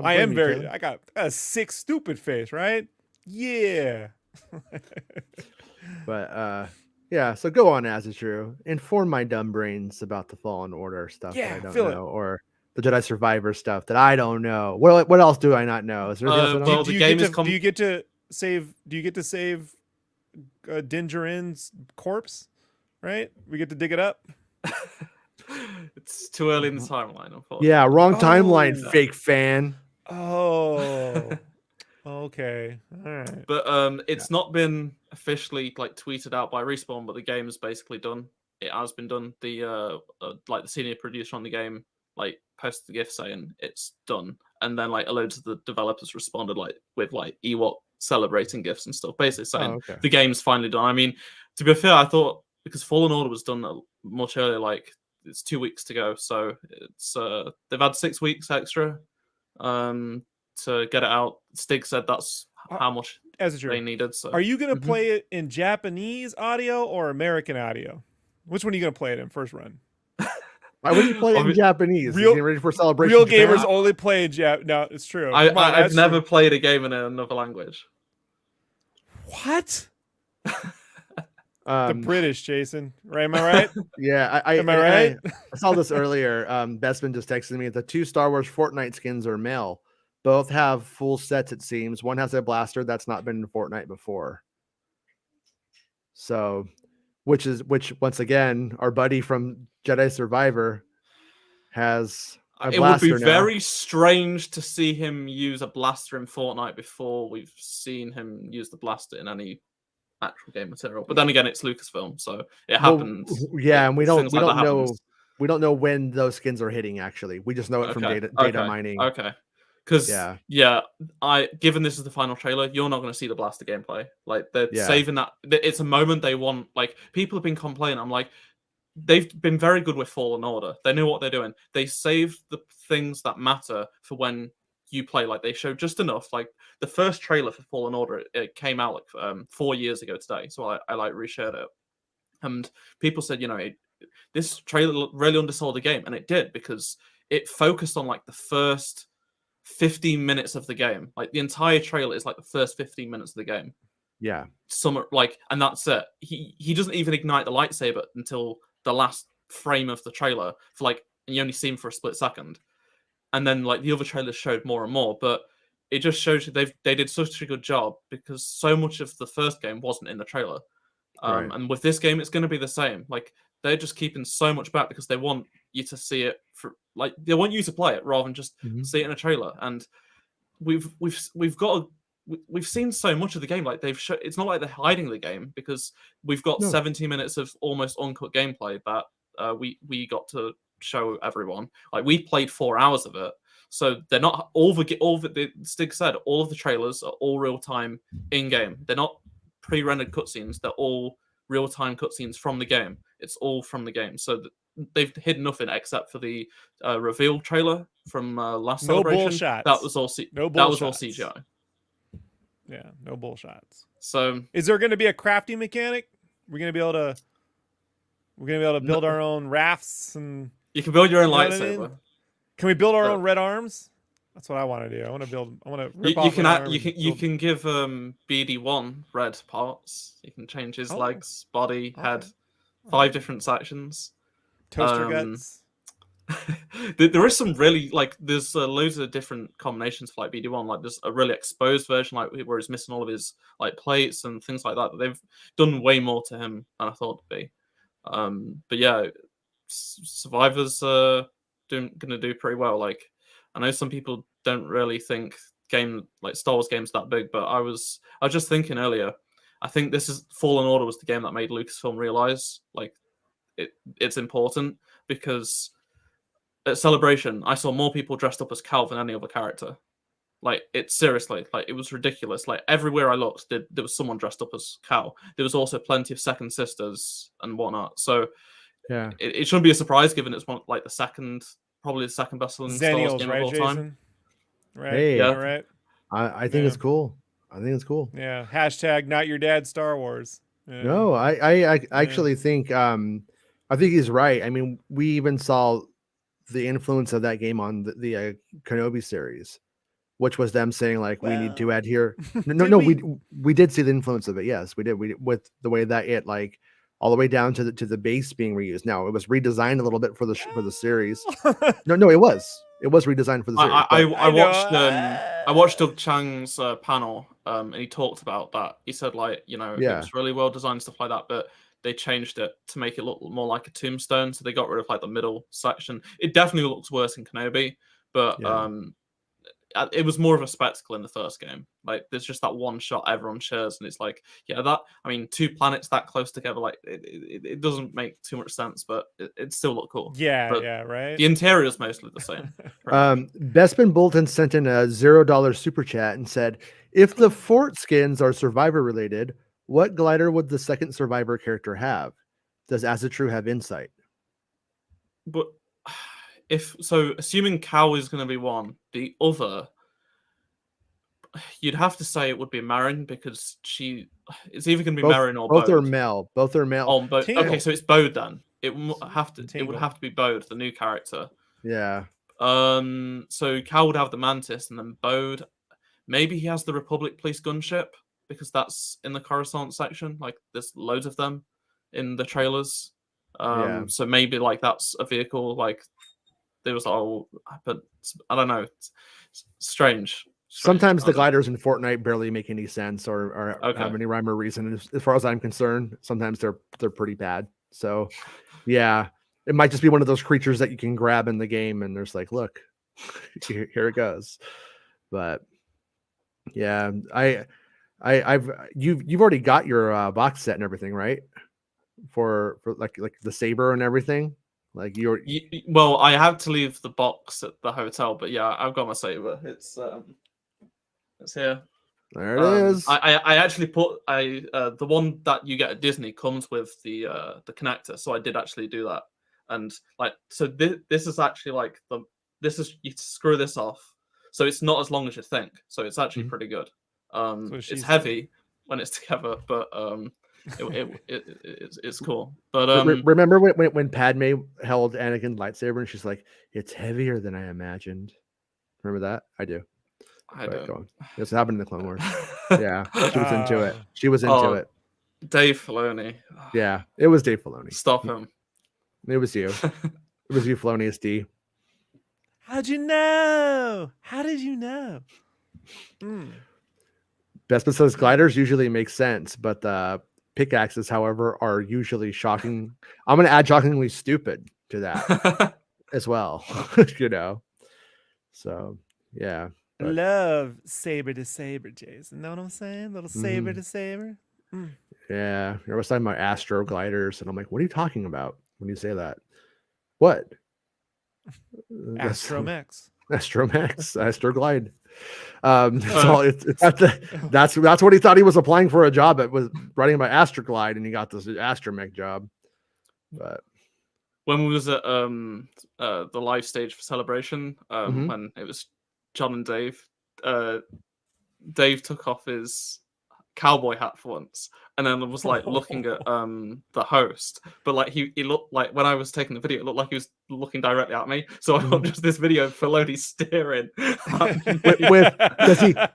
I am very, I got a sick, stupid face, right? Yeah. But, yeah, so go on, As is True. Inform my dumb brains about the Fallen Order stuff that I don't know, or the Jedi Survivor stuff that I don't know. What else do I not know? Is there do you get to save Din Djarin's corpse? Right? We get to dig it up. It's too early in the timeline, unfortunately. Yeah, wrong timeline, fake fan. Oh. Okay. All right. But it's not been officially like tweeted out by Respawn, but the game is basically done. It has been done. The like the senior producer on the game like posted the GIF saying it's done, and then like loads of the developers responded like with like Ewok celebrating GIFs and stuff, basically saying okay. the game's finally done. I mean, to be fair, I thought because Fallen Order was done much earlier, like it's 2 weeks to go, so it's they've had 6 weeks extra to get it out. Stig said that's how much As they needed. So are you gonna play it in Japanese audio or American audio? Which one are you gonna play it in first run? Why would you play it in Japanese? Real- Getting ready for Celebration. Real Japan? gamers only play in Jap. No, it's true. Come on, I've that's never true. played a game in another language. What? The British, Jason. Right? Am I right? Yeah, Am I right? I saw this earlier. Bestman just texted me. The 2 Star Wars Fortnite skins are male. Both have full sets, it seems. One has a blaster that's not been in Fortnite before. So, which once again, our buddy from Jedi Survivor has a It would be blaster now. very strange to see him use a blaster in Fortnite before we've seen him use the blaster in any actual game material. But then again, it's Lucasfilm, so it happens. Yeah, and we don't that know happens. we don't know when those skins are hitting. Actually, we just know it from data mining. Okay. Because given this is the final trailer, you're not going to see the blaster gameplay. Like they're saving that. It's a moment they want. Like people have been complaining. I'm like, they've been very good with Fallen Order. They know what they're doing. They saved the things that matter for when you play. Like they showed just enough. Like the first trailer for Fallen Order, it came out like 4 years ago today. So I like reshared it, and people said, this trailer really undersold the game, and it did because it focused on like the first 15 minutes of the game. Like the entire trailer is like the first 15 minutes of the game. Yeah. And that's it. He doesn't even ignite the lightsaber until the last frame of the trailer and you only see him for a split second. And then like the other trailers showed more and more, but it just shows you they did such a good job because so much of the first game wasn't in the trailer. Right. And with this game, it's going to be the same. Like they're just keeping so much back because they want you to see it they want you to play it rather than just see it in a trailer. And we've seen so much of the game. Like it's not like they're hiding the game because we've got 70 minutes of almost uncut gameplay that we got to show everyone. Like we played 4 hours of it, so they're not Stig said all of the trailers are all real time in game. They're not pre-rendered cutscenes. They're all real time cutscenes from the game. It's all from the game. So they've hidden nothing except for the reveal trailer from last Celebration. Bullshots. That was all that was all CGI. Yeah, no bullshots. So is there going to be a crafting mechanic? We're going to be able to build our own rafts, and you can build your own lightsaber. I mean? Can we build our own red arms? That's what I want to do. I want to rip off an arm. You can give BD1 red parts. You can change his legs, body, head, 5 different sections. Toaster guts. There is some really there's loads of different combinations for like BD1. Like there's a really exposed version where he's missing all of his plates and things like that. They've done way more to him than I thought to be. But yeah, Survivor's going to do pretty well. Like I know some people don't really think Star Wars games that big, but I was just thinking earlier. I think Fallen Order was the game that made Lucasfilm realize it's important because at Celebration I saw more people dressed up as Cal than any other character. It was ridiculous. Like everywhere I looked, there was someone dressed up as Cal. There was also plenty of second sisters and whatnot. So yeah, it shouldn't be a surprise given it's probably the second best-selling Star Wars game of all time. Right? Hey, yeah, right. I think it's cool. I think it's cool. Yeah. Hashtag not your dad Star Wars. Yeah. No, I actually think I think he's right. I mean, we even saw the influence of that game on the Kenobi series, which was them saying we need to add here. No, we did see the influence of it. Yes, we did. We with the way that it all the way down to the base being reused. Now it was redesigned a little bit for the series. No, it was redesigned for the series. I watched Doug Chang's panel, and he talked about that. He said it was really well designed, stuff like that, but they changed it to make it look more like a tombstone. So they got rid of the middle section. It definitely looks worse in Kenobi, but it was more of a spectacle in the first game. Like there's just that one shot everyone shares, and it's like, yeah, that I mean, 2 planets that close together, like it doesn't make too much sense, but it still looked cool. Yeah, But yeah, right. the interior is mostly the same. Bespin Bolton sent in a $0 super chat and said, if the Fort skins are Survivor related, what glider would the second Survivor character have? Does Asatru have insight? But if so, assuming Cow is going to be one, the other, you'd have to say it would be Marin, because it's either going to be Marin or both Bode. are male. Both are male. Oh, Bode. Tingle. Okay, so it's Bode then. It would have to Tingle. be Bode, the new character. Yeah. So Cal would have the Mantis, and then Bode, maybe he has the Republic Police gunship, because that's in the Coruscant section. Like there's loads of them in the trailers. So maybe like that's a vehicle. Like there was but I don't know. It's strange. Sometimes the gliders in Fortnite barely make any sense or have any rhyme or reason. As far as I'm concerned, sometimes they're pretty bad. So yeah, it might just be one of those creatures that you can grab in the game, and there's like, look, here it goes. But yeah, you've already got your box set and everything, right? For like the saber and everything. Like well, I have to leave the box at the hotel, but yeah, I've got my saber. It's here. There it is. I actually put the one that you get at Disney comes with the connector, so I did actually do that. And like, so this is actually like you screw this off, so it's not as long as you think. So it's actually pretty good. It's heavy when it's together, but it's cool. But remember when Padme held Anakin's lightsaber and she's like, "It's heavier than I imagined." Remember that? I do. I don't. This happened in the Clone Wars. Yeah, she was into it. She was into it. Dave Filoni. Yeah, it was Dave Filoni. Stop him. It was you. It was you, Filonius D. How'd you know? How did you know? Bespin says gliders usually make sense, but the pickaxes, however, are usually shocking. I'm going to add shockingly stupid to that as well. You know, so yeah. But love saber to saber, Jason. Know what I'm saying? Little saber to saber. Yeah, I was talking about astro gliders, and I'm like, "What are you talking about when you say that?" What? Astromex. Astromex, Astroglide. That's what he thought he was applying for a job at, was writing about Astroglide, and he got this Astromech job. But when we was at the live stage for Celebration, when it was John and Dave, Dave took off his cowboy hat for once, and then was like looking at the host, but like he looked like, when I was taking the video, it looked like he was looking directly at me. So I got just this video of Filoni staring.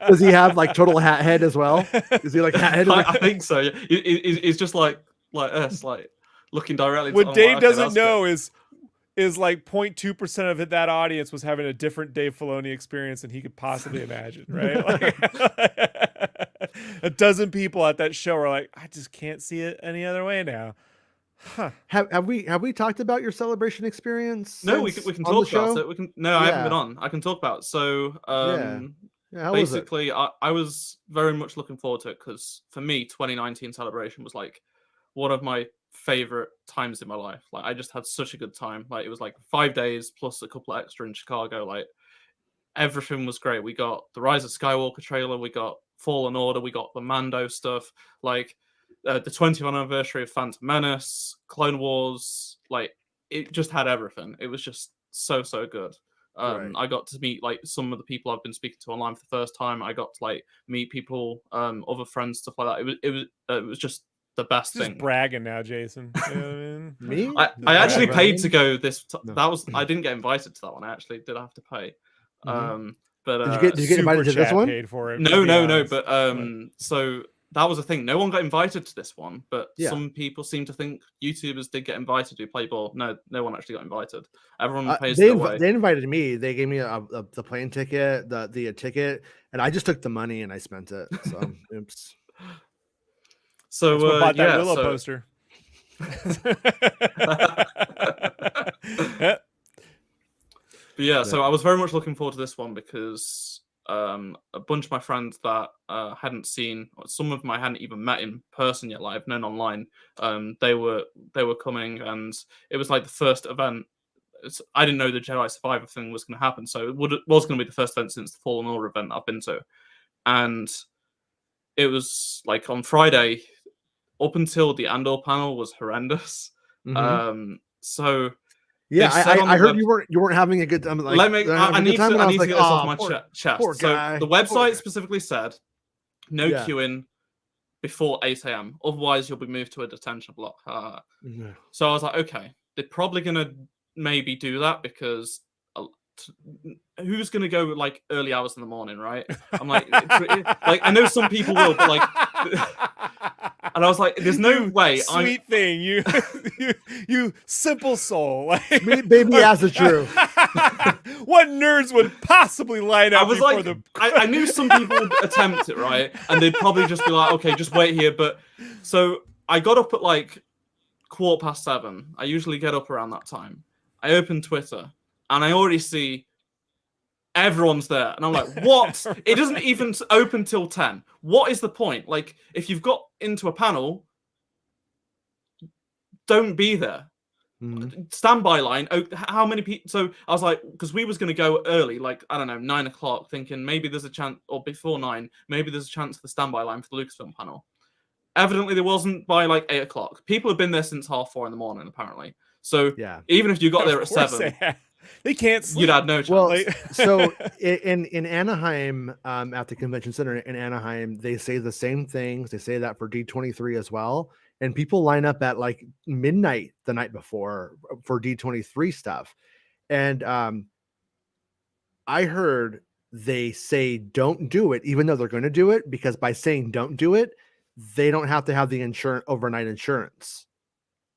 Does he have like total hat head as well? Is he like hat head? I think so. Yeah. He's just like us, like looking directly. What Dave doesn't know is like 0.2% of that audience was having a different Dave Filoni experience than he could possibly imagine, right? Like, a dozen people at that show are like, I just can't see it any other way now. Huh. Have we talked about your Celebration experience? No, we can talk about it. I haven't been on. I can talk about it. So basically, I was very much looking forward to it, because for me, 2019 Celebration was like one of my favorite times in my life. Like I just had such a good time. Like it was like 5 days plus a couple of extra in Chicago. Like everything was great. We got the Rise of Skywalker trailer, we got Fallen Order, we got the Mando stuff, like the 20th anniversary of Phantom Menace, Clone Wars. Like it just had everything. It was just so good. Right. I got to meet like some of the people I've been speaking to online for the first time. I got to like meet people, other friends, stuff like that. It was just the best thing. Bragging now, Jason. You know what I mean? Me? I actually paid to go this. That was, I didn't get invited to that one. I actually did have to pay. But did you get invited to this one? Paid for it, no. But so that was a thing. No one got invited to this one, but some people seem to think YouTubers did get invited to play ball. No one actually got invited. Everyone pays their way. They invited me. They gave me the plane ticket, the ticket, and I just took the money and I spent it. So oops. So bought that Willow poster. But yeah, so I was very much looking forward to this one, because a bunch of my friends that hadn't seen, or some of them I hadn't even met in person yet, like I've known online. They were coming, and it was like the first event. I didn't know the Jedi Survivor thing was going to happen, so it was going to be the first event since the Fallen Order event I've been to, and it was like on Friday. Up until the Andor panel was horrendous. So yeah, I heard you weren't having a good time. Like, I need to get this off my chest. Poor guy. So the website specifically said no queuing before 8 a.m. Otherwise, you'll be moved to a detention block. So I was like, okay, they're probably gonna maybe do that because who's gonna go like early hours in the morning, right? I'm like, like I know some people will, but like. And I was like, "There's no way." Sweet thing, you simple soul. Like, Sweet baby ass is true. What nerds would possibly line up? I was like, I knew some people would attempt it, right? And they'd probably just be like, "Okay, just wait here." But so I got up at like 7:15. I usually get up around that time. I open Twitter and I already see everyone's there, and I'm like, what? It doesn't even open till 10. What is the point? Like, if you've got into a panel, don't be there. Standby line. How many people? So I was like, because we was going to go early, like, I don't know, 9 o'clock, thinking maybe there's a chance, or before 9, maybe there's a chance for the standby line for the Lucasfilm panel. Evidently there wasn't by like 8 o'clock. People have been there since 4:30 in the morning, apparently. So even if you got there at 7, they can't sleep. You'd had no chance. Well, so in Anaheim, at the convention center in Anaheim, they say the same things. They say that for D23 as well. And people line up at like midnight the night before for D23 stuff. And I heard they say don't do it, even though they're going to do it, because by saying don't do it, they don't have to have the overnight insurance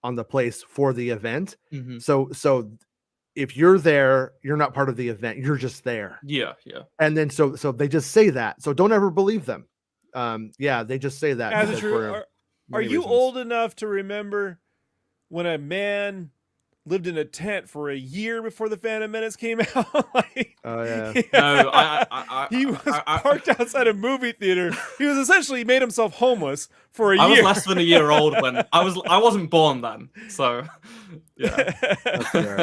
on the place for the event. So if you're there, you're not part of the event. You're just there. Yeah. And then so they just say that. So don't ever believe them. They just say that. As true. Are you old enough to remember when a man lived in a tent for a year before the Phantom Menace came out? Like, No, he was parked outside a movie theater. He was essentially made himself homeless for a year. I was less than a year old when I wasn't born then, so yeah.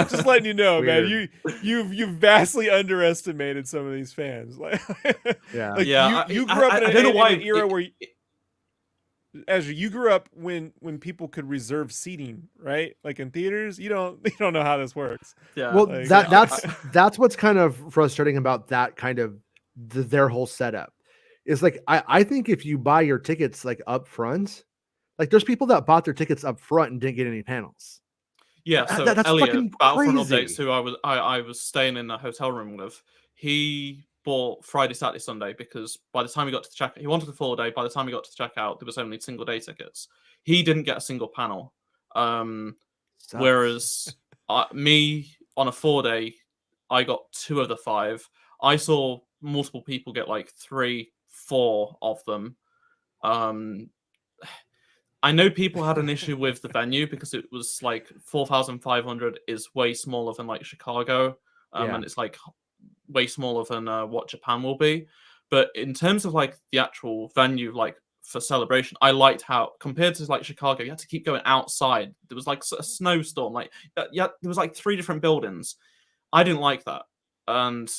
Just letting you know, man. You've vastly underestimated some of these fans. Like, you grew up in an era where. Ezra, you grew up when people could reserve seating, right? Like in theaters, you don't know how this works. Yeah. Well, like, that's what's kind of frustrating about that kind of their whole setup. Is like I think if you buy your tickets like up front, like there's people that bought their tickets up front and didn't get any panels. Yeah. So that's Elliot, Battlefront Updates, who I was staying in a hotel room with, he bought Friday, Saturday, Sunday because by the time he got to the checkout, he wanted a full day. By the time he got to the checkout, there was only single day tickets. He didn't get a single panel. Whereas me on a 4-day, I got 2 of the 5. I saw multiple people get like 3, 4 of them. I know people had an issue with the venue because it was like 4,500 is way smaller than like Chicago. And it's like way smaller than what Japan will be. But in terms of like the actual venue, like for Celebration, I liked how compared to like Chicago, you had to keep going outside. There was like a snowstorm. Like there was like 3 different buildings. I didn't like that. And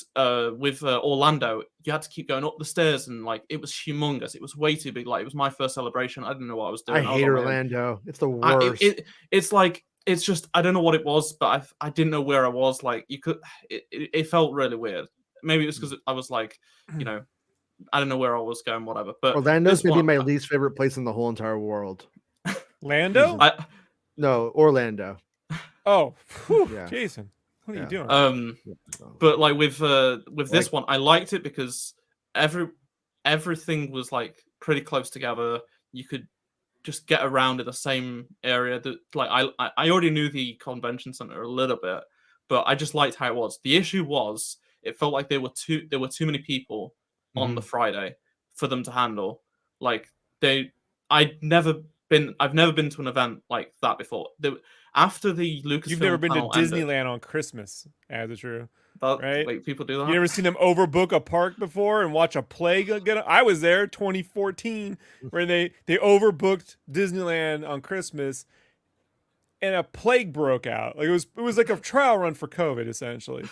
with Orlando, you had to keep going up the stairs, and like it was humongous. It was way too big. Like it was my first Celebration. I didn't know what I was doing. I hate Orlando. It's the worst. It's like it's just I don't know what it was, but I didn't know where I was. Like you could, it felt really weird. Maybe it was because I was like, you know, I don't know where I was going, whatever. But Orlando's maybe my least favorite place in the whole entire world. Lando? No, Orlando. Oh, yeah. Jason. What are you doing? But like with this one, I liked it because everything was like pretty close together. You could just get around in the same area. That like I already knew the convention center a little bit, but I just liked how it was. The issue was it felt like there were too many people on the Friday for them to handle. Like I've never been to an event like that before. after the Lucasfilm You've never been to panel ended, Disneyland on Christmas, as it's true, that, right? wait, people do that? You never seen them overbook a park before and watch a plague get? I was there 2014 where they overbooked Disneyland on Christmas and a plague broke out. Like it was like a trial run for COVID essentially.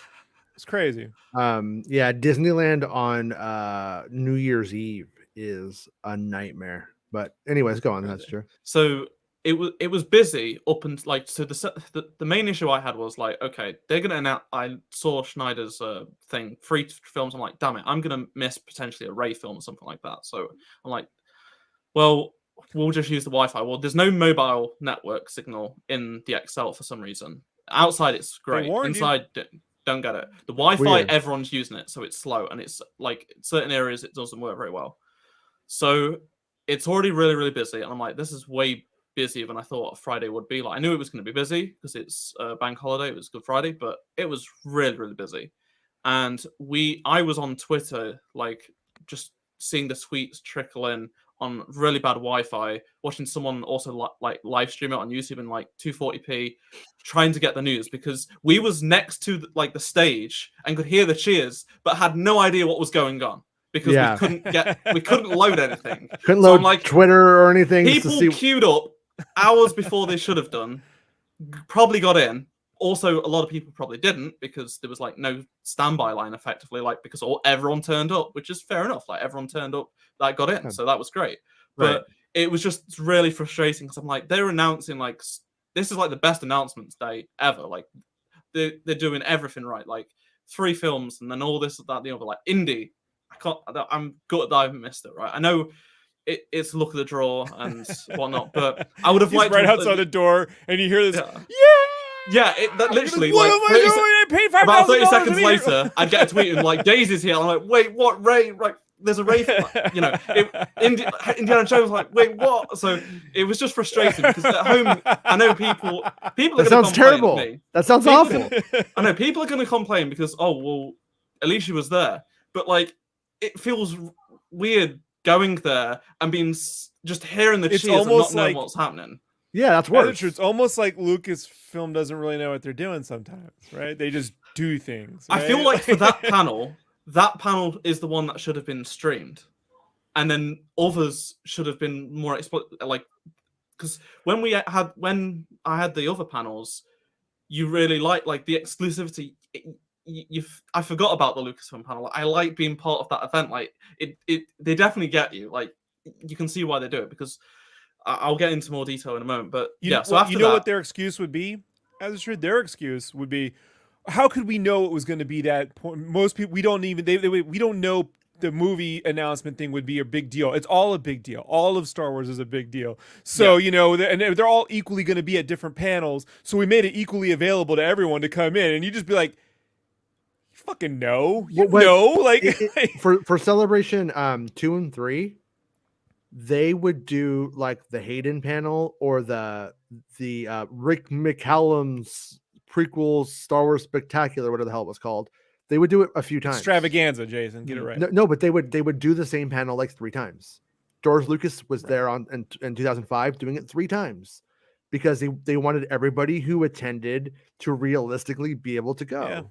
It's crazy. Yeah, Disneyland on New Year's Eve is a nightmare. But anyways, go on. That's true. So it was busy up and like so the main issue I had was like, okay, they're gonna announce. I saw Schneider's thing, 3 films. I'm like, damn it, I'm gonna miss potentially a Rey film or something like that. So I'm like, well, we'll just use the Wi-Fi. Well, there's no mobile network signal in the XL for some reason. Outside, it's great. Inside, don't get it. The Wi-Fi, Weird. everyone's using it, so it's slow, and it's like certain areas it doesn't work very well. So it's already really, really busy, and I'm like, this is way busier than I thought Friday would be. Like, I knew it was going to be busy because it's a bank holiday. It was Good Friday, but it was really, really busy. And I was on Twitter, like, just seeing the tweets trickle in on really bad Wi-Fi, watching someone also like live stream it on YouTube in like 240p, trying to get the news because we was next to the stage and could hear the cheers, but had no idea what was going on because we couldn't load anything. Couldn't load like Twitter or anything. People queued up hours before they should have done, probably got in. Also, a lot of people probably didn't because there was like no standby line effectively, like because everyone turned up, which is fair enough. Like everyone turned up, that got in, so that was great. But it was just really frustrating because I'm like, they're announcing like this is like the best announcements day ever. Like they're doing everything right, like 3 films and then all this, that, the other. Like indie, I'm gutted that I haven't missed it. Right, I know. It's luck of the draw and whatnot, but I would have liked right outside the door, and you hear this. Yeah, that literally what like am I doing? I paid $5,000 about 30 seconds later, I'd get a tweet and like Daisy's here. I'm like, wait, what? Ray? Right, there's a Ray. Indiana Jones. Like, wait, what? So it was just frustrating because at home, I know people are going to complain. Terrible. At me. That sounds awful. I know people are going to complain because Alicia was there, but like it feels weird going there and being just hearing the cheers and not knowing what's happening. Yeah, that's worse. It's almost like Lucasfilm doesn't really know what they're doing sometimes, right? They just do things. Right? I feel like for that panel is the one that should have been streamed, and then others should have been more like because when I had the other panels, you really like the exclusivity. I forgot about the Lucasfilm panel. I like being part of that event. Like they definitely get you. Like you can see why they do it because. I'll get into more detail in a moment, but so after what their excuse would be? As it's true, their excuse would be, how could we know it was going to be that point? Most people, we don't even, we don't know the movie announcement thing would be a big deal. It's all a big deal. All of Star Wars is a big deal. So, and they're all equally going to be at different panels. So we made it equally available to everyone to come in, and you just be like, you fucking know, for Celebration 2 and 3. They would do like the Hayden panel or the Rick McCallum's prequel Star Wars Spectacular, whatever the hell it was called. They would do it a few times. Extravaganza, Jason, get it right. No, but they would do the same panel like 3 times. George Lucas was there in 2005 doing it 3 times because they wanted everybody who attended to realistically be able to go.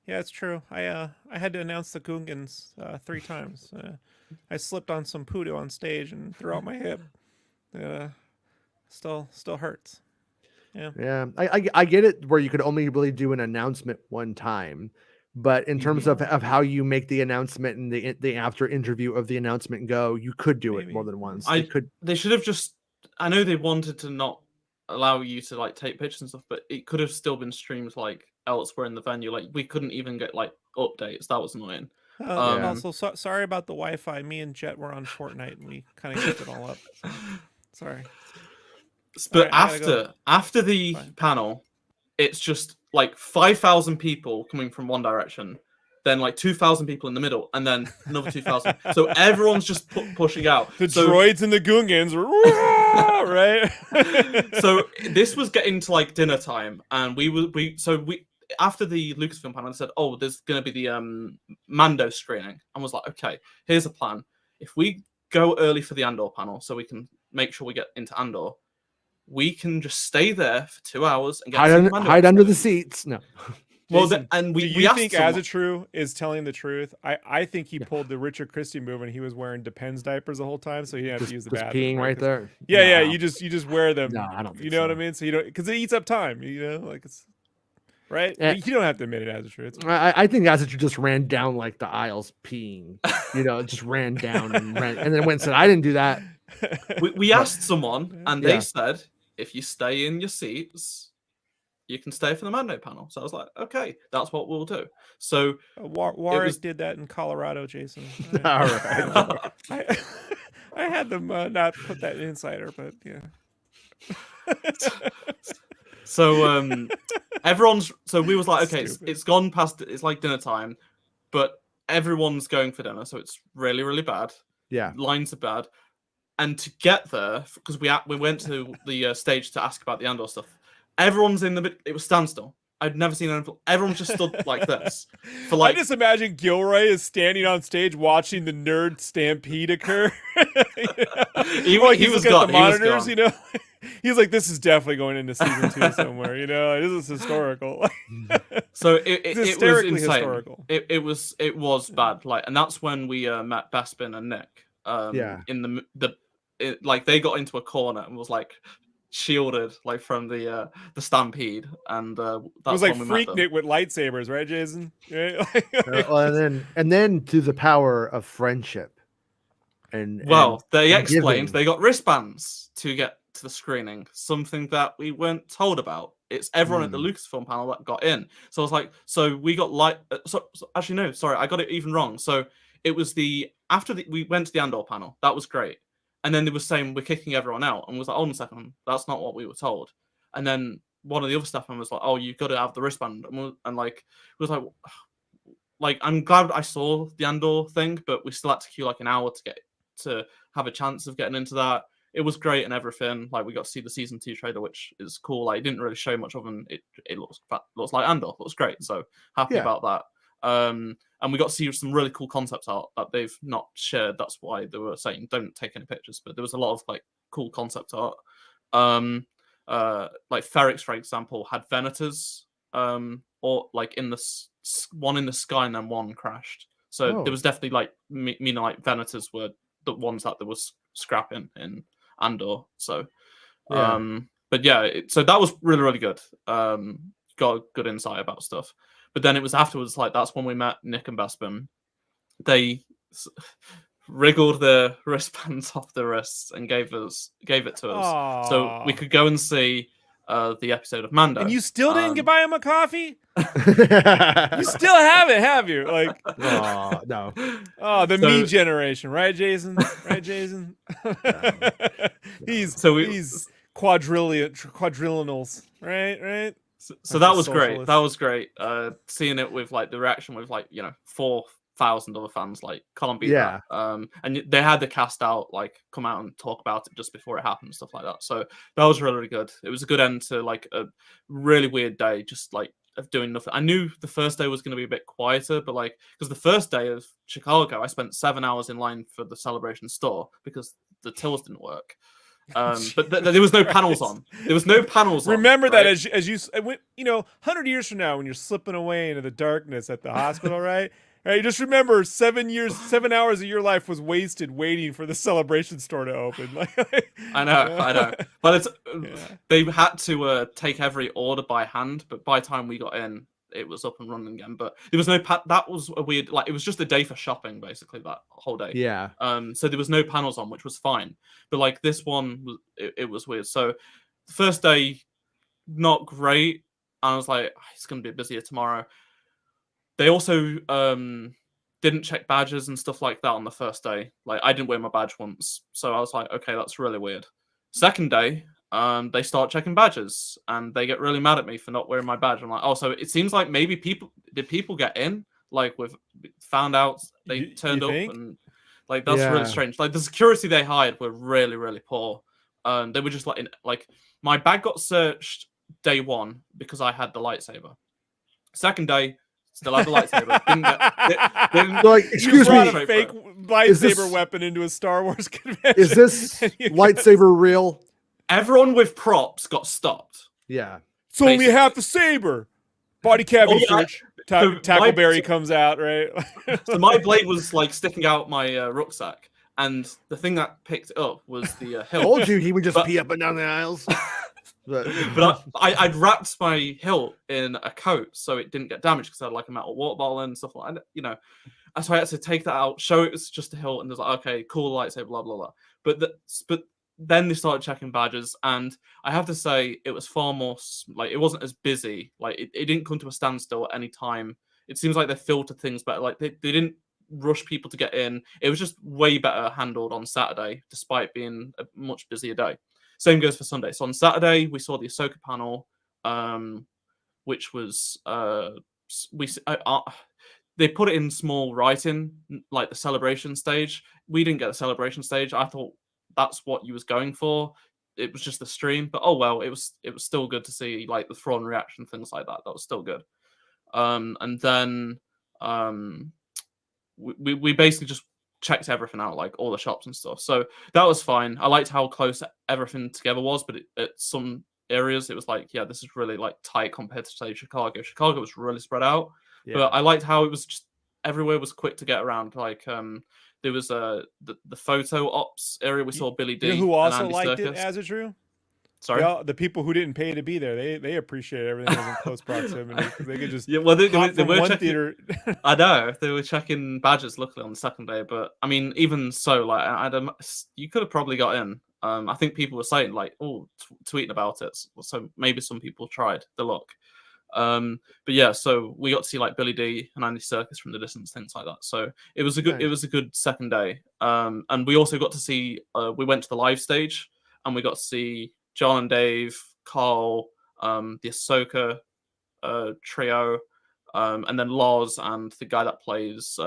Yeah, it's true. I had to announce the Gungans 3 times. I slipped on some poodoo on stage and threw out my hip. Still hurts. Yeah. I get it where you could only really do an announcement one time, but in terms of how you make the announcement and the after interview of the announcement go, you could do it more than once. They should have just. I know they wanted to not allow you to like take pictures and stuff, but it could have still been streamed like elsewhere in the venue. Like we couldn't even get like updates. That was annoying. Also, sorry about the Wi-Fi. Me and Jet were on Fortnite, and we kind of kicked it all up. So, sorry. But after the panel, it's just like 5,000 people coming from one direction, then like 2,000 people in the middle, and then another 2,000. So everyone's just pushing out. The droids and the Gungans were right. So this was getting to like dinner time, and we after the Lucasfilm panel, they said, "Oh, there's going to be the Mando screening," and was like, "Okay, here's a plan. If we go early for the Andor panel, so we can make sure we get into Andor, we can just stay there for 2 hours and get hide under the seats. No. Well, Jason, and do we you asked think someone, Azatrue is telling the truth? I think he pulled the Richard Christie move and he was wearing Depends diapers the whole time, so he didn't have to use the bathroom. Peeing right there. Yeah, No. you just wear them. No, I don't think you know what I so. mean? So you don't, because it eats up time. You know, like it's right. Yeah. You don't have to admit it, Azatrue. It's I think Azatrue just ran down like the aisles peeing. Just ran down and then went and said, "I didn't do that." we asked someone, and Yeah. they said, if you stay in your seats, you can stay for the Mando panel. So I was like, okay, that's what we'll do. So Warwick did that in Colorado, Jason. All right. I had them not put that insider, but yeah. So everyone's. So we was like, okay, Stupid. it's gone past. It's like dinner time, but everyone's going for dinner, so it's really, really bad. Yeah. Lines are bad, and to get there, because we went to the stage to ask about the Andor stuff. Everyone's in the mid. It was standstill. I'd never seen anything. Everyone's just stood like this for like. I just imagine Gilroy is standing on stage watching the nerd stampede occur. He was looking at gone. the He was monitors, gone. you know. He's like, "This is definitely going into season 2 somewhere." You know, this is historical. So It's it was hysterically insane. historical. It was bad. Like, and that's when we met Bespin and Nick. Yeah. In like they got into a corner and was like shielded like from the stampede, and that's It was like when we met them. Freaknik with lightsabers, right, Jason? Right? And then to the power of friendship. Well, they and explained giving. they got wristbands to get to the screening, something that we weren't told about. It's everyone at the Lucasfilm panel that got in. So I was like, so we got so actually no, sorry, I got it even wrong. So it was we went to the Andor panel. That was great. And then they were saying we're kicking everyone out, and was like, hold on a second, that's not what we were told. And then one of the other staff members was like, oh, you've got to have the wristband, and like it was like I'm glad I saw the Andor thing, but we still had to queue like an hour to have a chance of getting into that. It was great and everything. Like we got to see the season 2 trailer, which is cool. Like it didn't really show much of them. It looks like Andor. Looks great. So happy about that. And we got to see some really cool concept art that they've not shared. That's why they were saying don't take any pictures. But there was a lot of like cool concept art. Like Ferrix, for example, had Venators, or like in the one in the sky and then one crashed. So there was definitely like meaning like Venators were the ones that there was scrapping in Andor. So, but yeah, so that was really, really good. Got a good insight about stuff. But then it was afterwards, like that's when we met Nick and Bespin. They wriggled the wristbands off the wrists and gave it to us. Aww. So we could go and see the episode of Mando. And you still didn't buy him a coffee? You still haven't, have you? Like, oh no. Oh, me generation, right, Jason? Right, Jason? He's quadrillions, right? So that was great. That was great. Seeing it with like the reaction with like 4,000 other fans, like can't beat that. And they had the cast out like come out and talk about it just before it happened, stuff like that. So that was really, really good. It was a good end to like a really weird day, just like of doing nothing. I knew the first day was going to be a bit quieter, but like because the first day of Chicago, I spent 7 hours in line for the Celebration store because the tills didn't work. But there was no panels on. There was no panels on. Remember that as you 100 years from now when you're slipping away into the darkness at the hospital, right? Right, just remember 7 hours of your life was wasted waiting for the Celebration store to open. I know. But it's they had to take every order by hand, but by the time we got in, it was up and running again. But there was no that was a weird, like it was just a day for shopping basically that whole day. Yeah. So there was no panels on, which was fine. But like this one it was weird. So the first day not great. And I was like, it's gonna be busier tomorrow. They also didn't check badges and stuff like that on the first day. Like I didn't wear my badge once, so I was like, okay, that's really weird. Second day, they start checking badges and they get really mad at me for not wearing my badge. I'm like, oh, so it seems like maybe people get in? Like we've found out they turned up and like that's really strange. Like the security they hired were really, really poor. They were just like my bag got searched day 1 because I had the lightsaber. Second day, still had the lightsaber. Didn't like, excuse me, a fake lightsaber weapon into a Star Wars convention. Is this lightsaber real? everyone with props got stopped. Yeah. It's only Basically. half the saber. Body cavity Oh, yeah. search. So Tackleberry comes out, right? So my blade was like sticking out my rucksack, and the thing that picked it up was the hilt. Told you he would just But- pee up and down the aisles. But I'd wrapped my hilt in a coat so it didn't get damaged because I had like a metal water bottle and stuff like that. You know, so I had to take that out, show it was just a hilt, and there's like, okay, cool lightsaber, blah blah blah. But then they started checking badges, and I have to say it was far more like it wasn't as busy. Like it didn't come to a standstill at any time. It seems like they filtered things better. Like they didn't rush people to get in. It was just way better handled on Saturday, despite being a much busier day. Same goes for Sunday. So on Saturday, we saw the Ahsoka panel, which was they put it in small writing, like the celebration stage. We didn't get the celebration stage. I thought that's what you was going for. It was just the stream, but oh well, it was still good to see like the throne reaction, things like that. That was still good. And then we basically just checked everything out, like all the shops and stuff. So that was fine. I liked how close everything together was, but at some areas it was like, yeah, this is really like tight compared to say Chicago. Chicago was really spread out, but I liked how it was just everywhere was quick to get around. Like there was the photo ops area. We saw Billy D. You know who also and Andy liked Serkis. it, as it's true? Sorry, the people who didn't pay to be there, they appreciate everything that was in close proximity because they could just yeah. Well, they hop from were one checking. theater. I know they were checking badges. Luckily on the second day, but I mean, even so, like you could have probably got in. I think people were saying like, oh, tweeting about it. So maybe some people tried the luck. But yeah, so we got to see like Billy D and Andy Serkis from the distance, things like that. So it was a good second day. And we also got to see. We went to the live stage and we got to see John and Dave, Carl, the Ahsoka trio, and then Loz and the guy that plays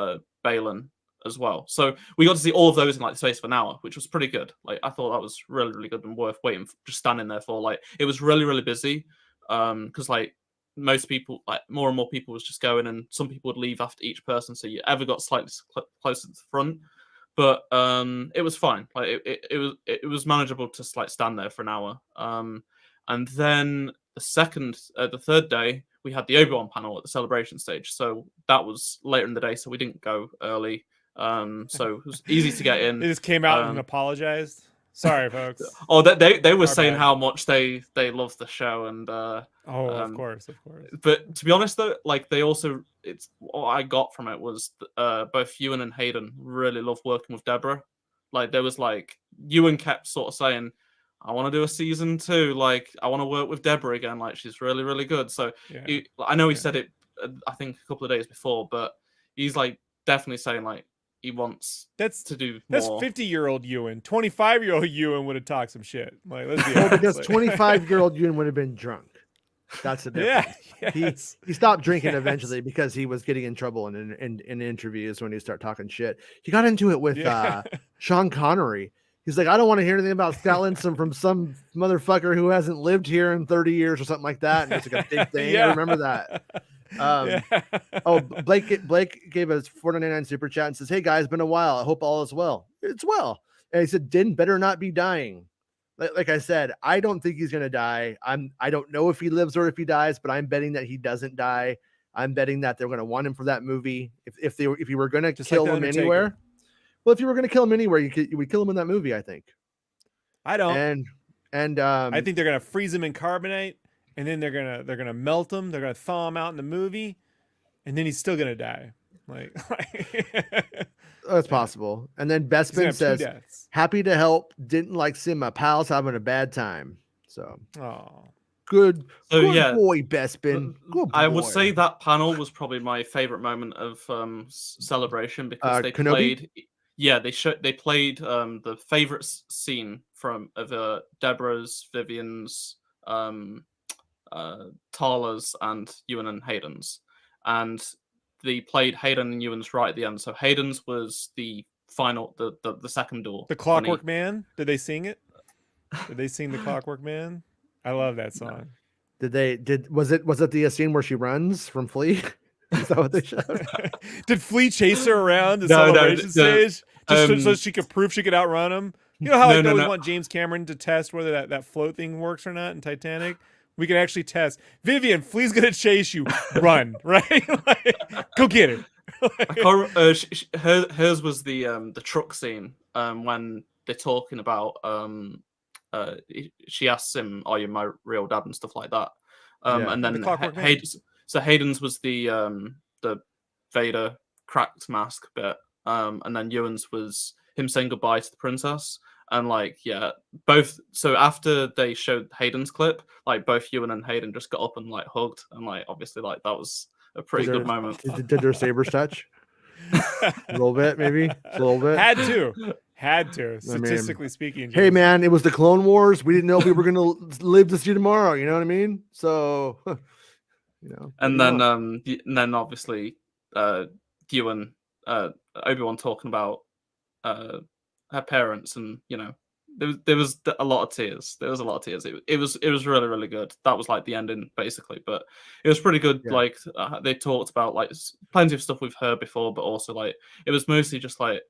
Balin as well. So we got to see all of those in like the space of an hour, which was pretty good. Like I thought that was really, really good and worth waiting, just standing there for. Like it was really, really busy because like most people, like more and more people was just going, and some people would leave after each person, so you ever got slightly closer to the front. But it was fine. Like it was manageable to like stand there for an hour. And then the third day, we had the Obi-Wan panel at the celebration stage. So that was later in the day, so we didn't go early. So it was easy to get in. They just came out and apologized. Sorry, folks. Oh, they were Our saying bad. how much they loved the show and. Of course. But to be honest, though, like they also, it's what I got from it was both Ewan and Hayden really loved working with Deborah. Like there was like Ewan kept sort of saying, "I want to do a season 2. Like I want to work with Deborah again. Like she's really really good." So I know he said it, I think a couple of days before, but he's like definitely saying like he wants to do more. That's 50-year-old Ewan. 25-year-old Ewan would have talked some shit. Like let's be Well, honest. because 25-year-old Ewan would have been drunk. That's the difference. Yes. He stopped drinking eventually because he was getting in trouble in interviews when he started talking shit. He got into it with Sean Connery. He's like, I don't want to hear anything about Scotland from some motherfucker who hasn't lived here in 30 years or something like that. And it's like a big thing. I remember that. Oh, Blake gave us $4.99 super chat and says, "Hey guys, been a while. I hope all is well." It's well. And he said, "Din better not be dying." Like I said, I don't think he's gonna die. I don't know if he lives or if he dies, but I'm betting that he doesn't die. I'm betting that they're gonna want him for that movie. If you were gonna kill him anywhere, well, if you were gonna kill him anywhere, you would kill him in that movie. I think. I don't. And I think they're gonna freeze him in carbonate, and then they're gonna melt him. They're gonna thaw him out in the movie, and then he's still gonna die. Like that's possible. And then Bespin says, "Happy to help. Didn't like seeing my pals having a bad time." So, good boy, Bespin. Good boy. I would say that panel was probably my favorite moment of celebration because they Kenobi? played. Yeah, they played the favorite scene of Deborah's, Vivian's, Tala's, and Ewan and Hayden's, and they played Hayden and Ewan's right at the end. So Hayden's was the final, the second door. The Clockwork Man. Did they sing it? Did they sing the Clockwork Man? I love that song. Was it the scene where she runs from Flea? Is that what they showed? Did Flea chase her around the celebration stage so she could prove she could outrun him? You know how No, I no, always no. want James Cameron to test whether that float thing works or not in Titanic? We can actually test. Vivian, Flea's gonna chase you. Run, right? Like, go get it. I can't. Hers was the truck scene. When they're talking about she asks him, "Are you my real dad?" and stuff like that. Yeah. And The then Clockwork Man. Hayden's was the Vader cracked mask bit. And then Ewan's was him saying goodbye to the princess. And like, yeah, both. So after they showed Hayden's clip, like both Ewan and Hayden just got up and like hugged, and like obviously like that was a pretty good moment. Did their sabers touch? A little bit, maybe. A little bit. Had to. Statistically speaking. Hey Jason. man, it was the Clone Wars. We didn't know if we were gonna live to see tomorrow. You know what I mean? So, you know. And then obviously, Ewan, Obi-Wan talking about her parents, and you know, there was a lot of tears. There was a lot of tears. It was really, really good. That was like the ending basically, but it was pretty good. Yeah. Like they talked about like plenty of stuff we've heard before, but also like it was mostly just like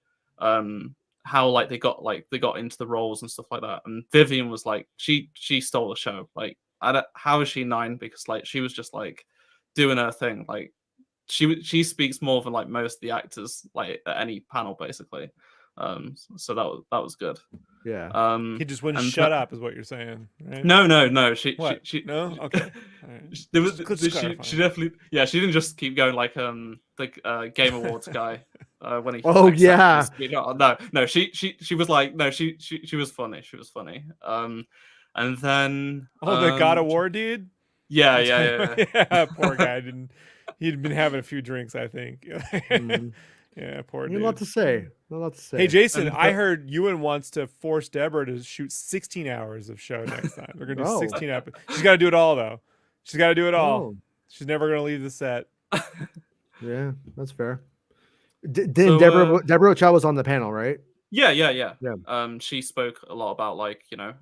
how like they got into the roles and stuff like that. And Vivian was like she stole the show. Like how is she 9? Because like she was just like doing her thing. Like she speaks more than like most of the actors like at any panel basically. So that was good. Yeah. He just wouldn't shut up, is what you're saying, right? No. She no. Okay. Right. There was she definitely she didn't just keep going like the Game Awards guy when he Oh yeah. No she was like no she was funny. She was funny. And then the God of War dude. Yeah. Poor guy he'd been having a few drinks, I think. Yeah, poor dude. Not a lot to say. Hey, Jason, I heard Ewan wants to force Deborah to shoot 16 hours of show next time. We're gonna do 16 episodes. She's got to do it all though. She's got to do it all. Oh. She's never gonna leave the set. Yeah, that's fair. Deborah Chow was on the panel, right? Yeah. She spoke a lot about like you know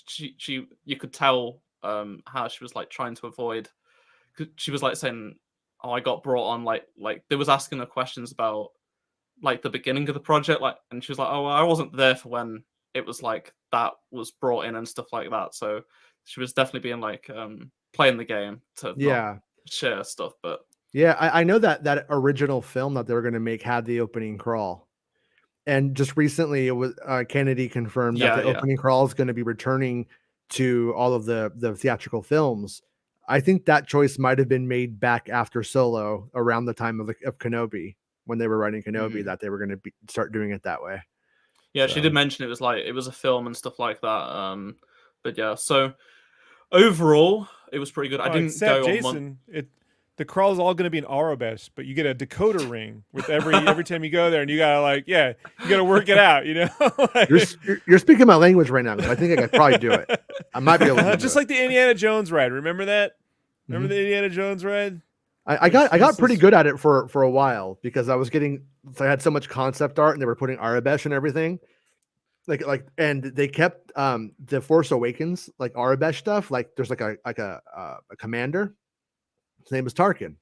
she you could tell how she was like trying to avoid. She was like saying, "Oh, I got brought on like they was asking her questions about like the beginning of the project, like, and she was like, oh, well, I wasn't there for when it was like that was brought in and stuff like that." So she was definitely being like playing the game to not share stuff. But yeah, I know that original film that they were going to make had the opening crawl, and just recently it was Kennedy confirmed that the opening crawl is going to be returning to all of the theatrical films. I think that choice might have been made back after Solo, around the time of Kenobi, when they were writing Kenobi, that they were going to start doing it that way. Yeah, she did mention it was like it was a film and stuff like that. But yeah, so overall it was pretty good. I didn't go Jason, the crawl is all going to be in Aurobesh, but you get a decoder ring with every time you go there, and you gotta you gotta work it out. You know, you're speaking my language right now. I think I could probably do it. I might be able to just like the Indiana Jones ride. Remember that? Remember the Indiana Jones ride? I got pretty good at it for a while, because I had so much concept art and they were putting Aurobesh and everything. And they kept the Force Awakens like Aurobesh stuff. Like there's like a commander. His name is Tarkin.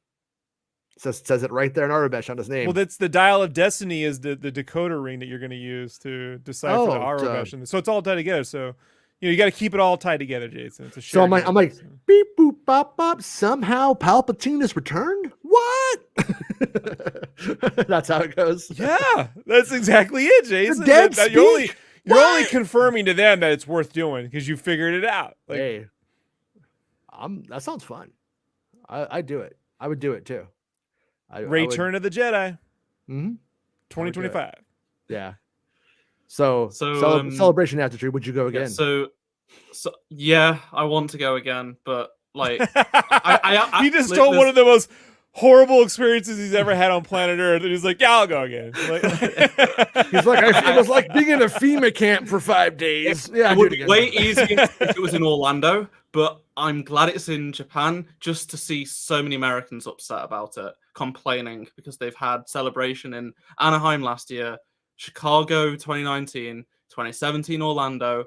Says it right there in Aurobesh on his name. Well, that's the Dial of Destiny is the decoder ring that you're going to use to decipher the Aurobesh. So it's all tied together. So you got to keep it all tied together, Jason. It's a so I'm like, beep boop bop bop. Somehow Palpatine has returned. What? That's how it goes. Yeah, that's exactly it, Jason. You're only confirming to them that it's worth doing because you figured it out. Like, hey, that sounds fun. I do it. I would do it too. Return of the Jedi. 2025. Yeah. So celebration after tree. Would you go again? Yeah, so yeah, I want to go again, but like he just told one of the most horrible experiences he's ever had on planet Earth, and he's like, "Yeah, I'll go again." He's like, "It was like being in a FEMA camp for 5 days." Yeah, it would be way easier if it was in Orlando, but I'm glad it's in Japan, just to see so many Americans upset about it, complaining because they've had celebration in Anaheim last year, Chicago 2019, 2017 Orlando,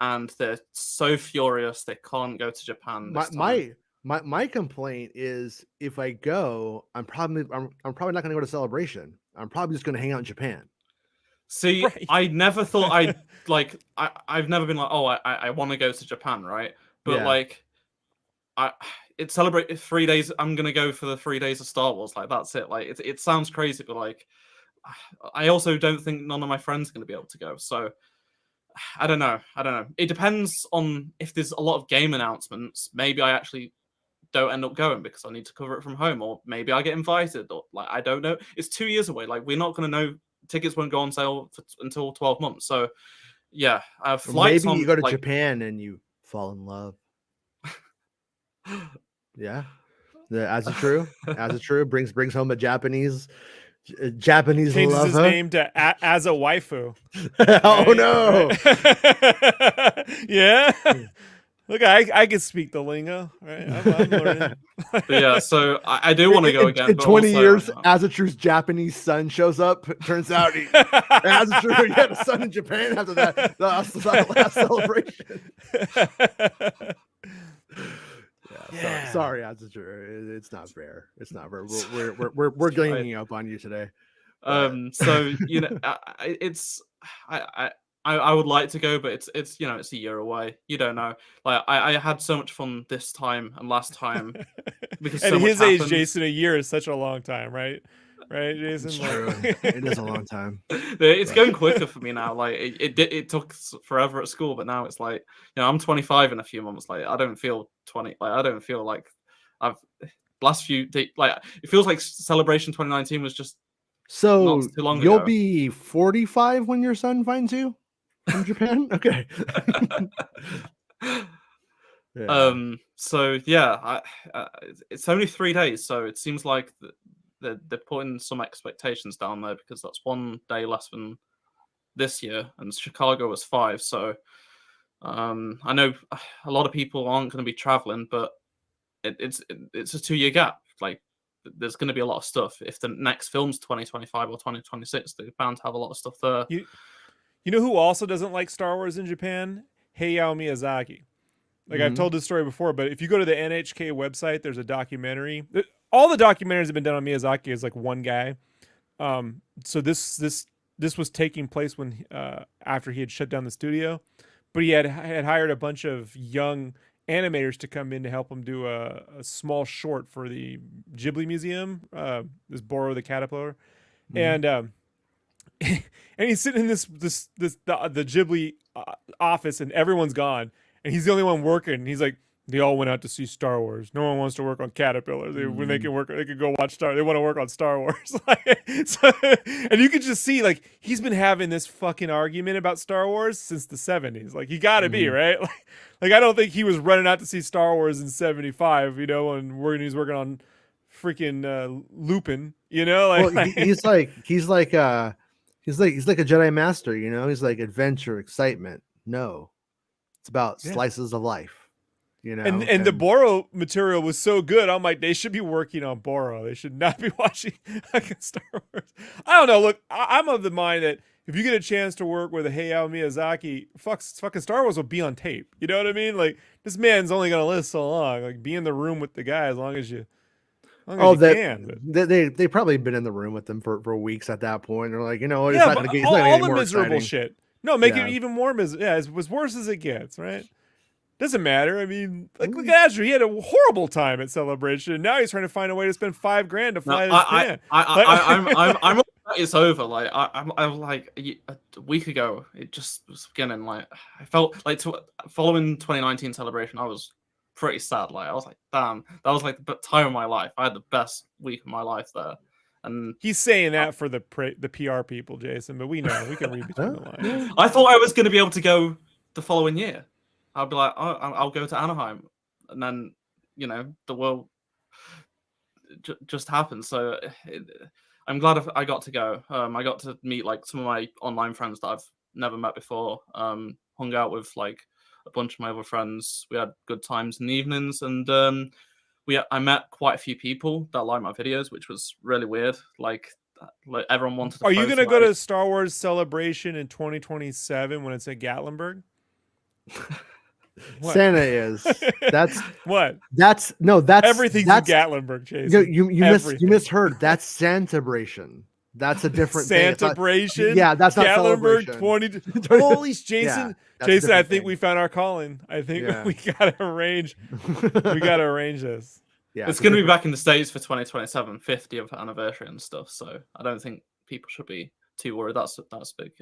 and they're so furious they can't go to Japan this time. My complaint is, if I go, I'm probably not going to go to celebration. I'm probably just going to hang out in Japan. See, Right. I never thought I've never been like, oh, I want to go to Japan, right? But Yeah. like, it celebrate 3 days. I'm gonna go for the 3 days of Star Wars. Like that's it. Like it sounds crazy, but like, I also don't think none of my friends are gonna be able to go. So I don't know. It depends on if there's a lot of game announcements. Maybe I actually don't end up going because I need to cover it from home, or maybe I get invited, or like I don't know. It's 2 years away. Like we're not gonna know. Tickets won't go on sale until 12 months. So yeah, Or flights maybe on you go to like Japan and you fall in love. Yeah. As it true. As it true. Brings home a Japanese Changes his lover. name to as a waifu. Oh Right? no. Right? Yeah. Look, I can speak the lingo. Right? I'm learning. but yeah, so I do want to go again. In But 20 also, years, as a true's Japanese son shows up. Turns out as a true, he had a son in Japan after that. That's the last celebration. Yeah. Sorry, as a true. It's not fair. It's not fair. We're ganging up on you today. So you know, it's I would like to go, but it's it's a year away. You don't know. Like I had so much fun this time and last time because At so much his age, happened. Jason, a year is such a long time, right? Right, Jason. It's Like- true. It is a long time. It's going quicker for me now. Like it took forever at school, but now it's like I'm 25 in a few months. Like I don't feel 20. Like I don't feel like I've last few like it feels like Celebration 2019 was just So not too long you'll ago. be 45 when your son finds you from Japan? Okay. Yeah. So yeah, it's only 3 days, so it seems like they're putting some expectations down there because that's 1 day less than this year, and Chicago was 5. So I know a lot of people aren't going to be traveling, but it's a 2-year gap. Like there's going to be a lot of stuff. If the next film's 2025 or 2026, they're bound to have a lot of stuff there. You know who also doesn't like Star Wars in Japan? Hayao Miyazaki. Like I've told this story before, but if you go to the NHK website, there's a documentary. All the documentaries have been done on Miyazaki is like one guy. So this was taking place when after he had shut down the studio, but he had hired a bunch of young animators to come in to help him do a small short for the Ghibli Museum. This Boro the Caterpillar, and and he's sitting in the Ghibli office, and everyone's gone, and he's the only one working. And he's like, they all went out to see Star Wars. No one wants to work on Caterpillar. When they can work, they can go watch Star. They want to work on Star Wars. And you can just see like he's been having this fucking argument about Star Wars since the 70s. Like you got to be right. Like I don't think he was running out to see Star Wars in 75. You know, and he's working on freaking Lupin. You know, like he's like a Jedi Master. You know, he's like adventure, excitement. No, it's about slices of life. You know, and the Boro material was so good. I'm like, they should be working on Boro. They should not be watching Star Wars. I don't know. Look, I'm of the mind that if you get a chance to work with a Hayao Miyazaki, fucking Star Wars will be on tape. You know what I mean? Like this man's only gonna live so long. Like be in the room with the guy as long as you. They probably been in the room with them for weeks at that point. They're like, it's not gonna get all any the more miserable exciting. shit. No, make it even more miserable. Yeah, it's as worse as it gets, right? Doesn't matter. I mean, like look at Azure. He had a horrible time at Celebration, and now he's trying to find a way to spend $5,000 to fly to Japan. I'm it's over. Like I'm like a week ago. It just was beginning. Like I felt like following 2019 Celebration, I was pretty sad. Like I was like, damn, that was like the time of my life. I had the best week of my life there. And he's saying that for the PR people, Jason, but we know we can read between the lines. I thought I was going to be able to go the following year. I'll be like, oh, I'll go to Anaheim, and then the world just happened. So I'm glad I got to go. I got to meet like some of my online friends that I've never met before. Hung out with like a bunch of my other friends. We had good times in the evenings, and I met quite a few people that like my videos, which was really weird. Like everyone wanted to. Are you gonna go to Star Wars Celebration in 2027 when it's at Gatlinburg? What? Santa is. That's what? That's everything's in Gatlinburg, Chase. You misheard. That's Santa-bration. That's a different thing. It's not- Santa-bration. Yeah, that's not Gatlinburg celebration. 20. Holy Jason. Yeah, that's a Jason, I different think thing. we found our calling. I think Yeah. we gotta arrange this. Yeah, It's going to be back in the States for 2027, 50th anniversary and stuff. So I don't think people should be too worried. That's big.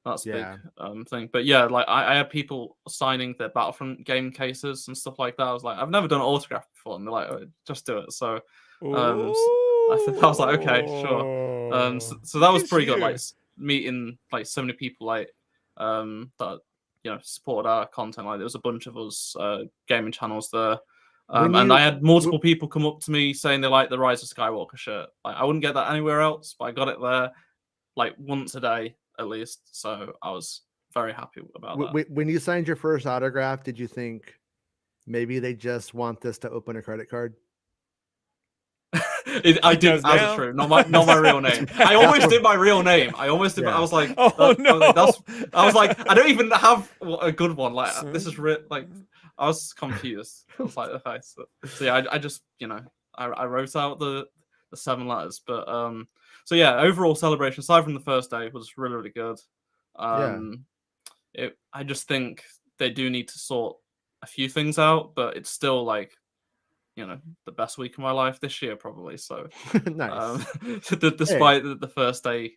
That's a Yeah. big thing. But yeah, like I had people signing their Battlefront game cases and stuff like that. I was like, I've never done an autograph before, and they're like, oh, just do it. So I was like, okay, sure. So that was pretty good. Like meeting like so many people like that supported our content. Like there was a bunch of us gaming channels there. And I had multiple people come up to me saying they like the Rise of Skywalker shirt. Like I wouldn't get that anywhere else, but I got it there like once a day at least. So I was very happy about that. When you signed your first autograph, did you think maybe they just want this to open a credit card? I did as a true, not my real name. I almost did my real name. I almost did. Yeah. I was like, I was like, I don't even have a good one. Like this is like. I was confused. I was like, okay. So yeah, I just, I wrote out the 7 letters. But so yeah, overall celebration, aside from the first day, was really, really good. I just think they do need to sort a few things out, but it's still like, the best week of my life this year, probably. So nice. Despite the first day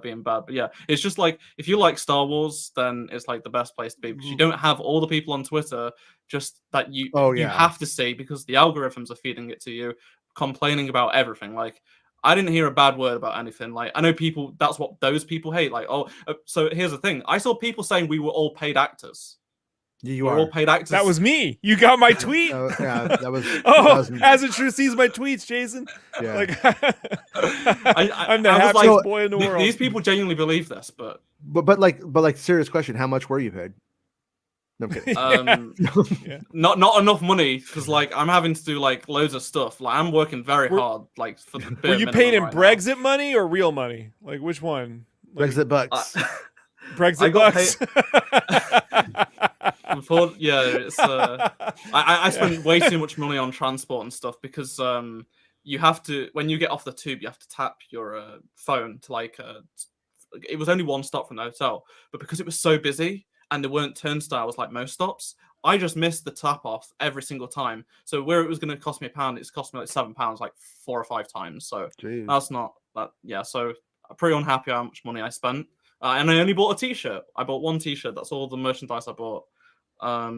being bad, but yeah, it's just like if you like Star Wars, then it's like the best place to be because you don't have all the people on Twitter just that you have to see because the algorithms are feeding it to you, complaining about everything. Like I didn't hear a bad word about anything. Like I know people, that's what those people hate. Like so here's the thing: I saw people saying we were all paid actors. You are all paid actors. That was me. You got my tweet. That was. As a true sees my tweets, Jason. Yeah. Like, I'm the happiest boy in the world. These people genuinely believe this, but serious question: how much were you paid? No, I'm kidding. Not enough money because like I'm having to do like loads of stuff. Like I'm working very hard. Like for the were you paid in Brexit money or real money? Like which one? Like, Brexit bucks. Brexit bucks. It's I spent way too much money on transport and stuff because you have to, when you get off the tube, you have to tap your phone to like it was only one stop from the hotel, but because it was so busy and there weren't turnstiles like most stops, I just missed the tap off every single time. So where it was going to cost me £1, it's cost me like £7 like 4 or 5 times. So Jeez. That's not that. Yeah, so I'm pretty unhappy how much money I spent. And I only bought a t-shirt. I bought one t-shirt. That's all the merchandise I bought,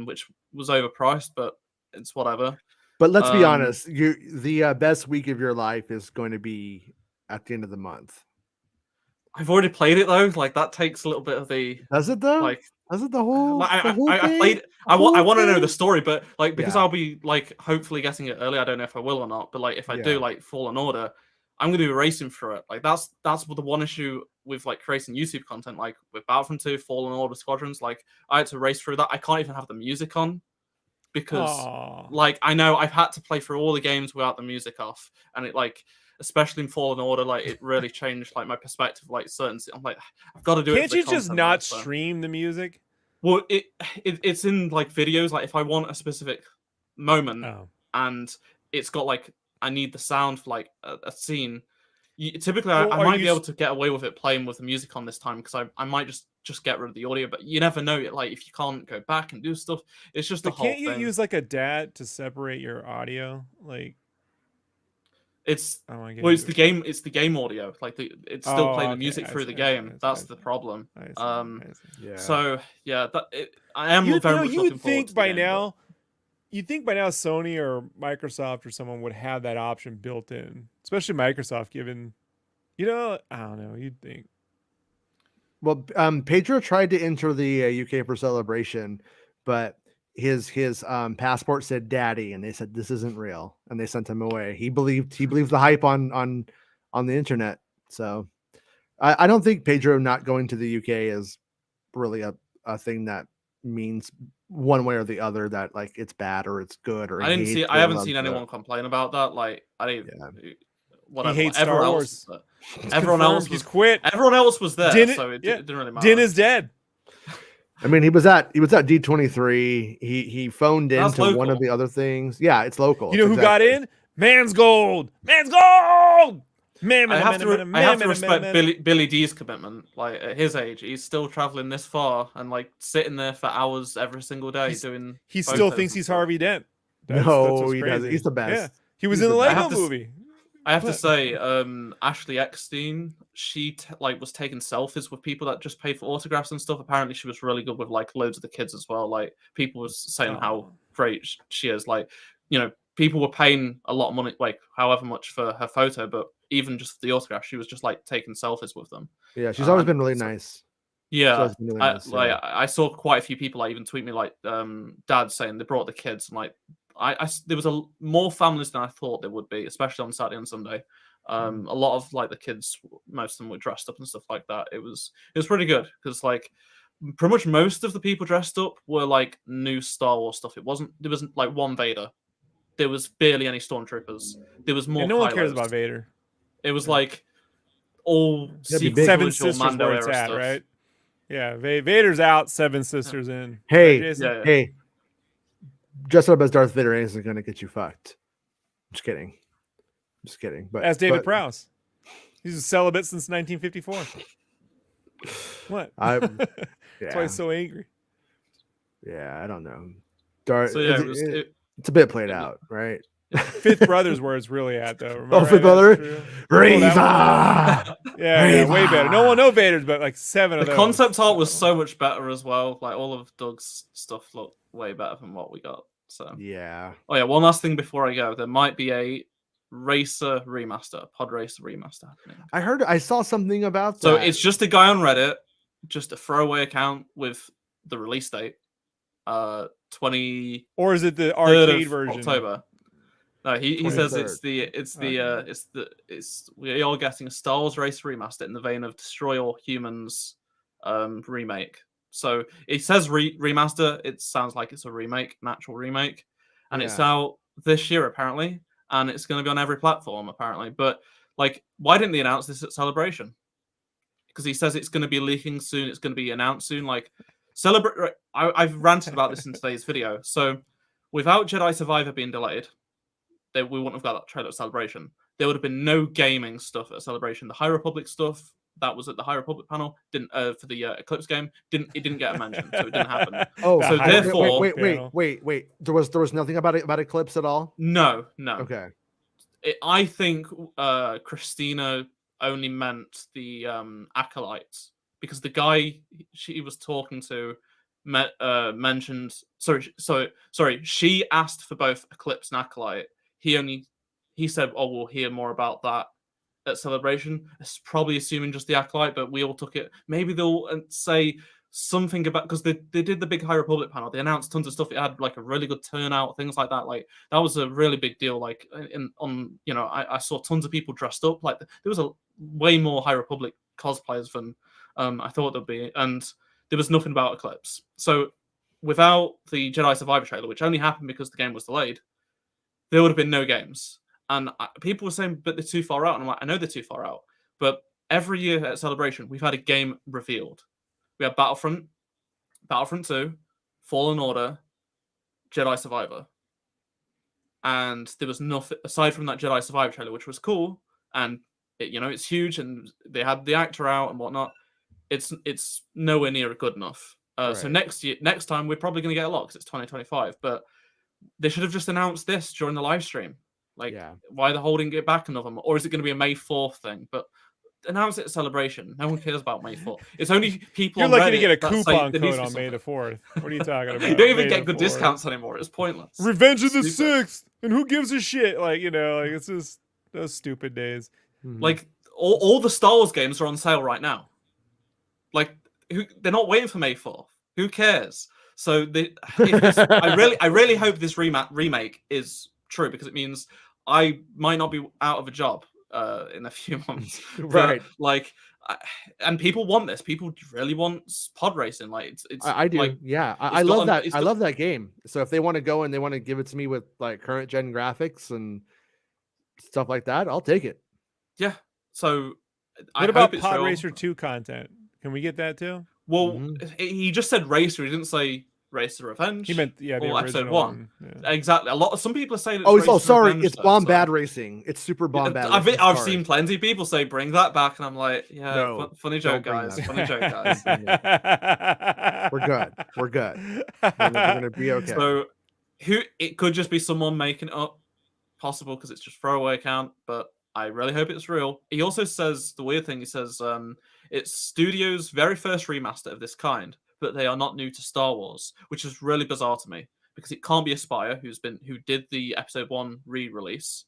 which was overpriced, but it's whatever. But let's be honest. The best week of your life is going to be at the end of the month. I've already played it though. Like that takes a little bit of the. Does it though? Like, does it the whole? Like, I played. I want to know the story, but like because I'll be like hopefully getting it early. I don't know if I will or not, but like if I do like Fallen Order, I'm going to be racing through it. Like that's the one issue with like creating YouTube content, like with Battlefront 2, Fallen Order, Squadrons. Like I had to race through that. I can't even have the music on because like I know I've had to play through all the games without the music off, and it like especially in Fallen Order, like it really changed like my perspective. Like certain, I'm like I've got to do it. Can't you just not stream the music? Well, it's in like videos. Like if I want a specific moment and it's got like I need the sound for like a scene. Typically, I might be able to get away with it playing with the music on this time because I might just get rid of the audio. But you never know. Like if you can't go back and do stuff, it's just the whole thing. Can't you use like a DAT to separate your audio? Like it's the game. It's the game audio. Like it's still playing the music through the game. That's the problem. So yeah, I am very much looking forward to the game. You'd think by now Sony or Microsoft or someone would have that option built in, especially Microsoft, given, I don't know, you'd think. Well, Pedro tried to enter the UK for Celebration, but his passport said "Daddy," and they said this isn't real, and they sent him away. He believed the hype on the internet. So I don't think Pedro not going to the UK is really a thing that means one way or the other that like it's bad or it's good or I haven't seen anyone complain about that. Like whatever. He hates Star Wars. Everyone else he's quit. Everyone else was there, so it didn't really matter. Din is dead. I mean, he was at D23. He phoned into one of the other things. Yeah, it's local. You know who got in? Mangold. I have to respect Billy D's commitment. Like at his age, he's still traveling this far and like sitting there for hours every single day doing. He still thinks he's Harvey Dent. No, what's he crazy. doesn't. He's the best. Yeah, he was He's in the the Lego best. movie. I have to say, Ashley Eckstein, she was taking selfies with people that just paid for autographs and stuff. Apparently, she was really good with like loads of the kids as well. Like people was saying how great she is. Like, you know, people were paying a lot of money, like however much for her photo, but even just the autograph, she was just like taking selfies with them. Yeah, she's always been really nice. Yeah, I saw quite a few people like even tweet me like dad saying they brought the kids and like there was more families than I thought there would be, especially on Saturday and Sunday. A lot of like the kids, most of them were dressed up and stuff like that. It was pretty good because like pretty much most of the people dressed up were like new Star Wars stuff. There wasn't like one Vader. There was barely any stormtroopers. There was more. And no one cares about Vader. It was like all Seven Sisters where it's at, stuff. Right? Yeah, Vader's out, Seven Sisters in. Hey, right, hey, dress up as Darth Vader isn't going to get you fucked. Just kidding. But as David Prowse, he's a celibate since 1954. What? That's why he's so angry. Yeah, I don't know. Darth. So yeah, it's a bit played out, right? Fifth Brother's where it's really at, though. Remember, Fifth Brother, Reva. Yeah, way better. No Vaders, but like 7 of those. The concept art was so much better as well. Like all of Doug's stuff looked way better than what we got. So yeah. Oh yeah, one last thing before I go. There might be a racer remaster, pod racer remaster happening. I saw something about that. So it's just a guy on Reddit, just a throwaway account with the release date, 20. Or is it the arcade version? October. No, he says we are getting a Star Wars race remaster in the vein of Destroy All Humans remake. So it says remaster. It sounds like it's a remake, an actual remake, and it's out this year apparently, and it's going to be on every platform apparently. But like, why didn't they announce this at Celebration? Because he says it's going to be leaking soon. It's going to be announced soon. Like, celebrate. I've ranted about this in today's video. So without Jedi Survivor being delayed, we wouldn't have got that trailer at Celebration. There would have been no gaming stuff at Celebration. The High Republic stuff that was at the High Republic panel didn't for the Eclipse game didn't get a mention, so it didn't happen. Oh, so therefore, wait. There was nothing about Eclipse at all. No. Okay. I think Christina only meant the Acolytes because the guy she was talking to mentioned. Sorry. She asked for both Eclipse and Acolyte. He said, "Oh, we'll hear more about that at Celebration." It's probably assuming just the Acolyte, but we all took it. Maybe they'll say something about because they did the big High Republic panel. They announced tons of stuff. It had like a really good turnout, things like that. Like that was a really big deal. Like I saw tons of people dressed up. Like there was a way more High Republic cosplayers than I thought there'd be, and there was nothing about Eclipse. So without the Jedi Survivor trailer, which only happened because the game was delayed, there would have been no games. And people were saying, but they're too far out. And I'm like, I know they're too far out. But every year at Celebration, we've had a game revealed. We had Battlefront 2, Fallen Order, Jedi Survivor. And there was nothing, aside from that Jedi Survivor trailer, which was cool. And, it's huge. And they had the actor out and whatnot. It's nowhere near good enough. Right. So next time, we're probably going to get a lot because it's 2025. But they should have just announced this during the live stream. Why they're holding it back another month? Or is it going to be a May 4th thing? But announce it at Celebration. No one cares about May 4th. It's only people You're on lucky Reddit to get a coupon that code on May the 4th. What are you talking about? You don't even May get good 4th. discounts anymore. It's pointless. Revenge of the 6th. And who gives a shit? It's just those stupid days. Like, all the Star Wars games are on sale right now. Like, they're not waiting for May 4th. Who cares? So I really hope this remake is true because it means I might not be out of a job in a few months. Right. And people want this. People really want pod racing. Like it's I do. Like, yeah. I love that. I love that game. So if they want to go and they want to give it to me with like current gen graphics and stuff like that, I'll take it. Yeah. So what about Pod Racer 2 content? Can we get that too? Well, he just said racer. He didn't say Race of Revenge. He meant the or episode original 1. Yeah. Exactly. Some people are saying it's Oh, Race of sorry, Revenge, it's though, Bomb so- Bad Racing. It's Super Bomb Bad. I've Racing. I've Sorry. seen plenty of people say bring that back, and I'm like, yeah, No, funny joke, don't bring guys. that Funny joke, guys. We're good. We're good. We're gonna be okay. So, it could just be someone making it up, possible because it's just throwaway account, but I really hope it's real. He also says the weird thing. He says it's studio's very first remaster of this kind, but they are not new to Star Wars, which is really bizarre to me because it can't be Aspire who did the Episode 1 re-release.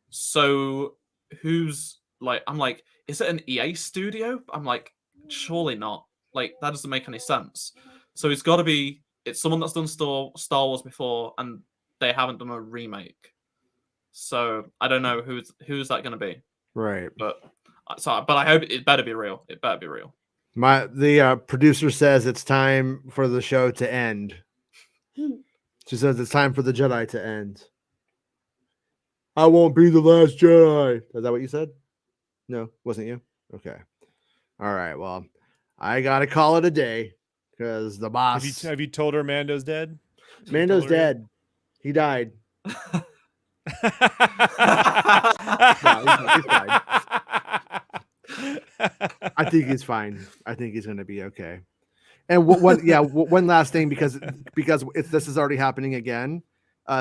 So who's like? I'm like, is it an EA studio? I'm like, surely not. Like that doesn't make any sense. So it's got to be. It's someone that's done Star Wars before, and they haven't done a remake. So I don't know who's that going to be. Right. But I hope it better be real. It better be real. The producer says it's time for the show to end. She says it's time for the Jedi to end. I won't be the last Jedi. Is that what you said? No, wasn't you? Okay. All right. Well, I gotta call it a day because the boss. Have you told her Mando's dead? Mando's dead. He died. He's fine. I think he's fine. I think he's gonna be okay. And one last thing because this is already happening again.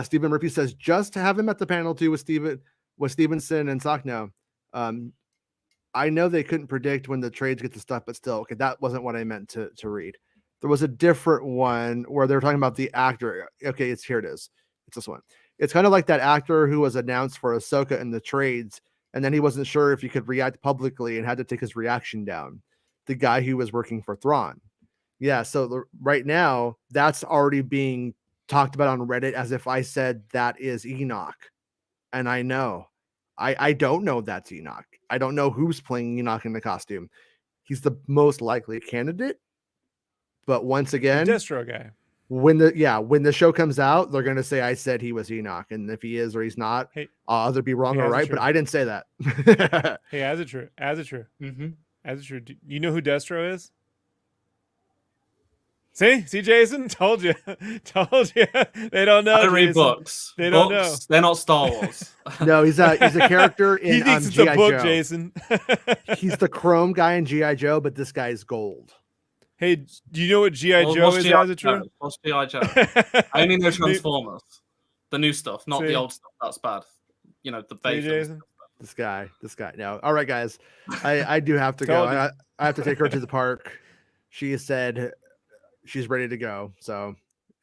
Stephen Murphy says just to have him at the panel too with Stevenson and Sockno. I know they couldn't predict when the trades get the stuff, but still, okay, that wasn't what I meant to read. There was a different one where they were talking about the actor. Okay, here it is. It's this one. It's kind of like that actor who was announced for Ahsoka in the trades, and then he wasn't sure if he could react publicly and had to take his reaction down. The guy who was working for Thrawn. Yeah, so right now, that's already being talked about on Reddit as if I said that is Enoch. And I know. I don't know that's Enoch. I don't know who's playing Enoch in the costume. He's the most likely candidate. But once again, the Destro guy. When the show comes out, they're gonna say I said he was Enoch, and if he is or he's not, I'll either be wrong or right. But I didn't say that. Hey, as it true. Mm-hmm. As it true. Do you know who Destro is? See, Jason, told you. They don't know. I don't read Jason. books. They don't know. They're not Star Wars. No, he's a character in he thinks it's G.I. a book, Joe. Jason. He's the Chrome guy in G.I. Joe, but this guy's gold. Hey, do you know what G.I. Joe is? As it true? What's G.I. Joe? I only know Transformers, the new stuff, not the old stuff. That's bad. You know the base. Jason. This guy. No. All right, guys. I do have to go. I have to take her to the park. She said she's ready to go. So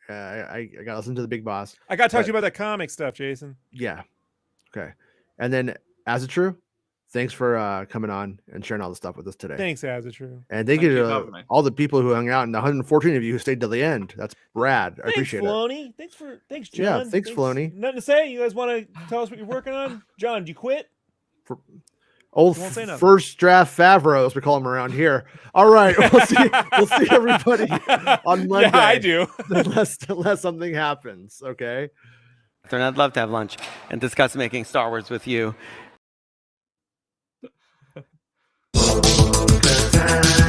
I got to listen to the big boss. I got to talk to you about that comic stuff, Jason. Yeah. Okay. And then, as it true, thanks for coming on and sharing all the stuff with us today. Thanks, as it true. And thank you to all the people who hung out and the 114 of you who stayed till the end. That's rad. I appreciate Filoni. it. Thanks, John. Yeah, thanks, Filoni. Nothing to say? You guys want to tell us what you're working on? John, do you quit? First draft Favreau, as we call him around here. All right, we'll see everybody on Monday. Yeah, I do. unless something happens. Okay. I'd love to have lunch and discuss making Star Wars with you. Good time.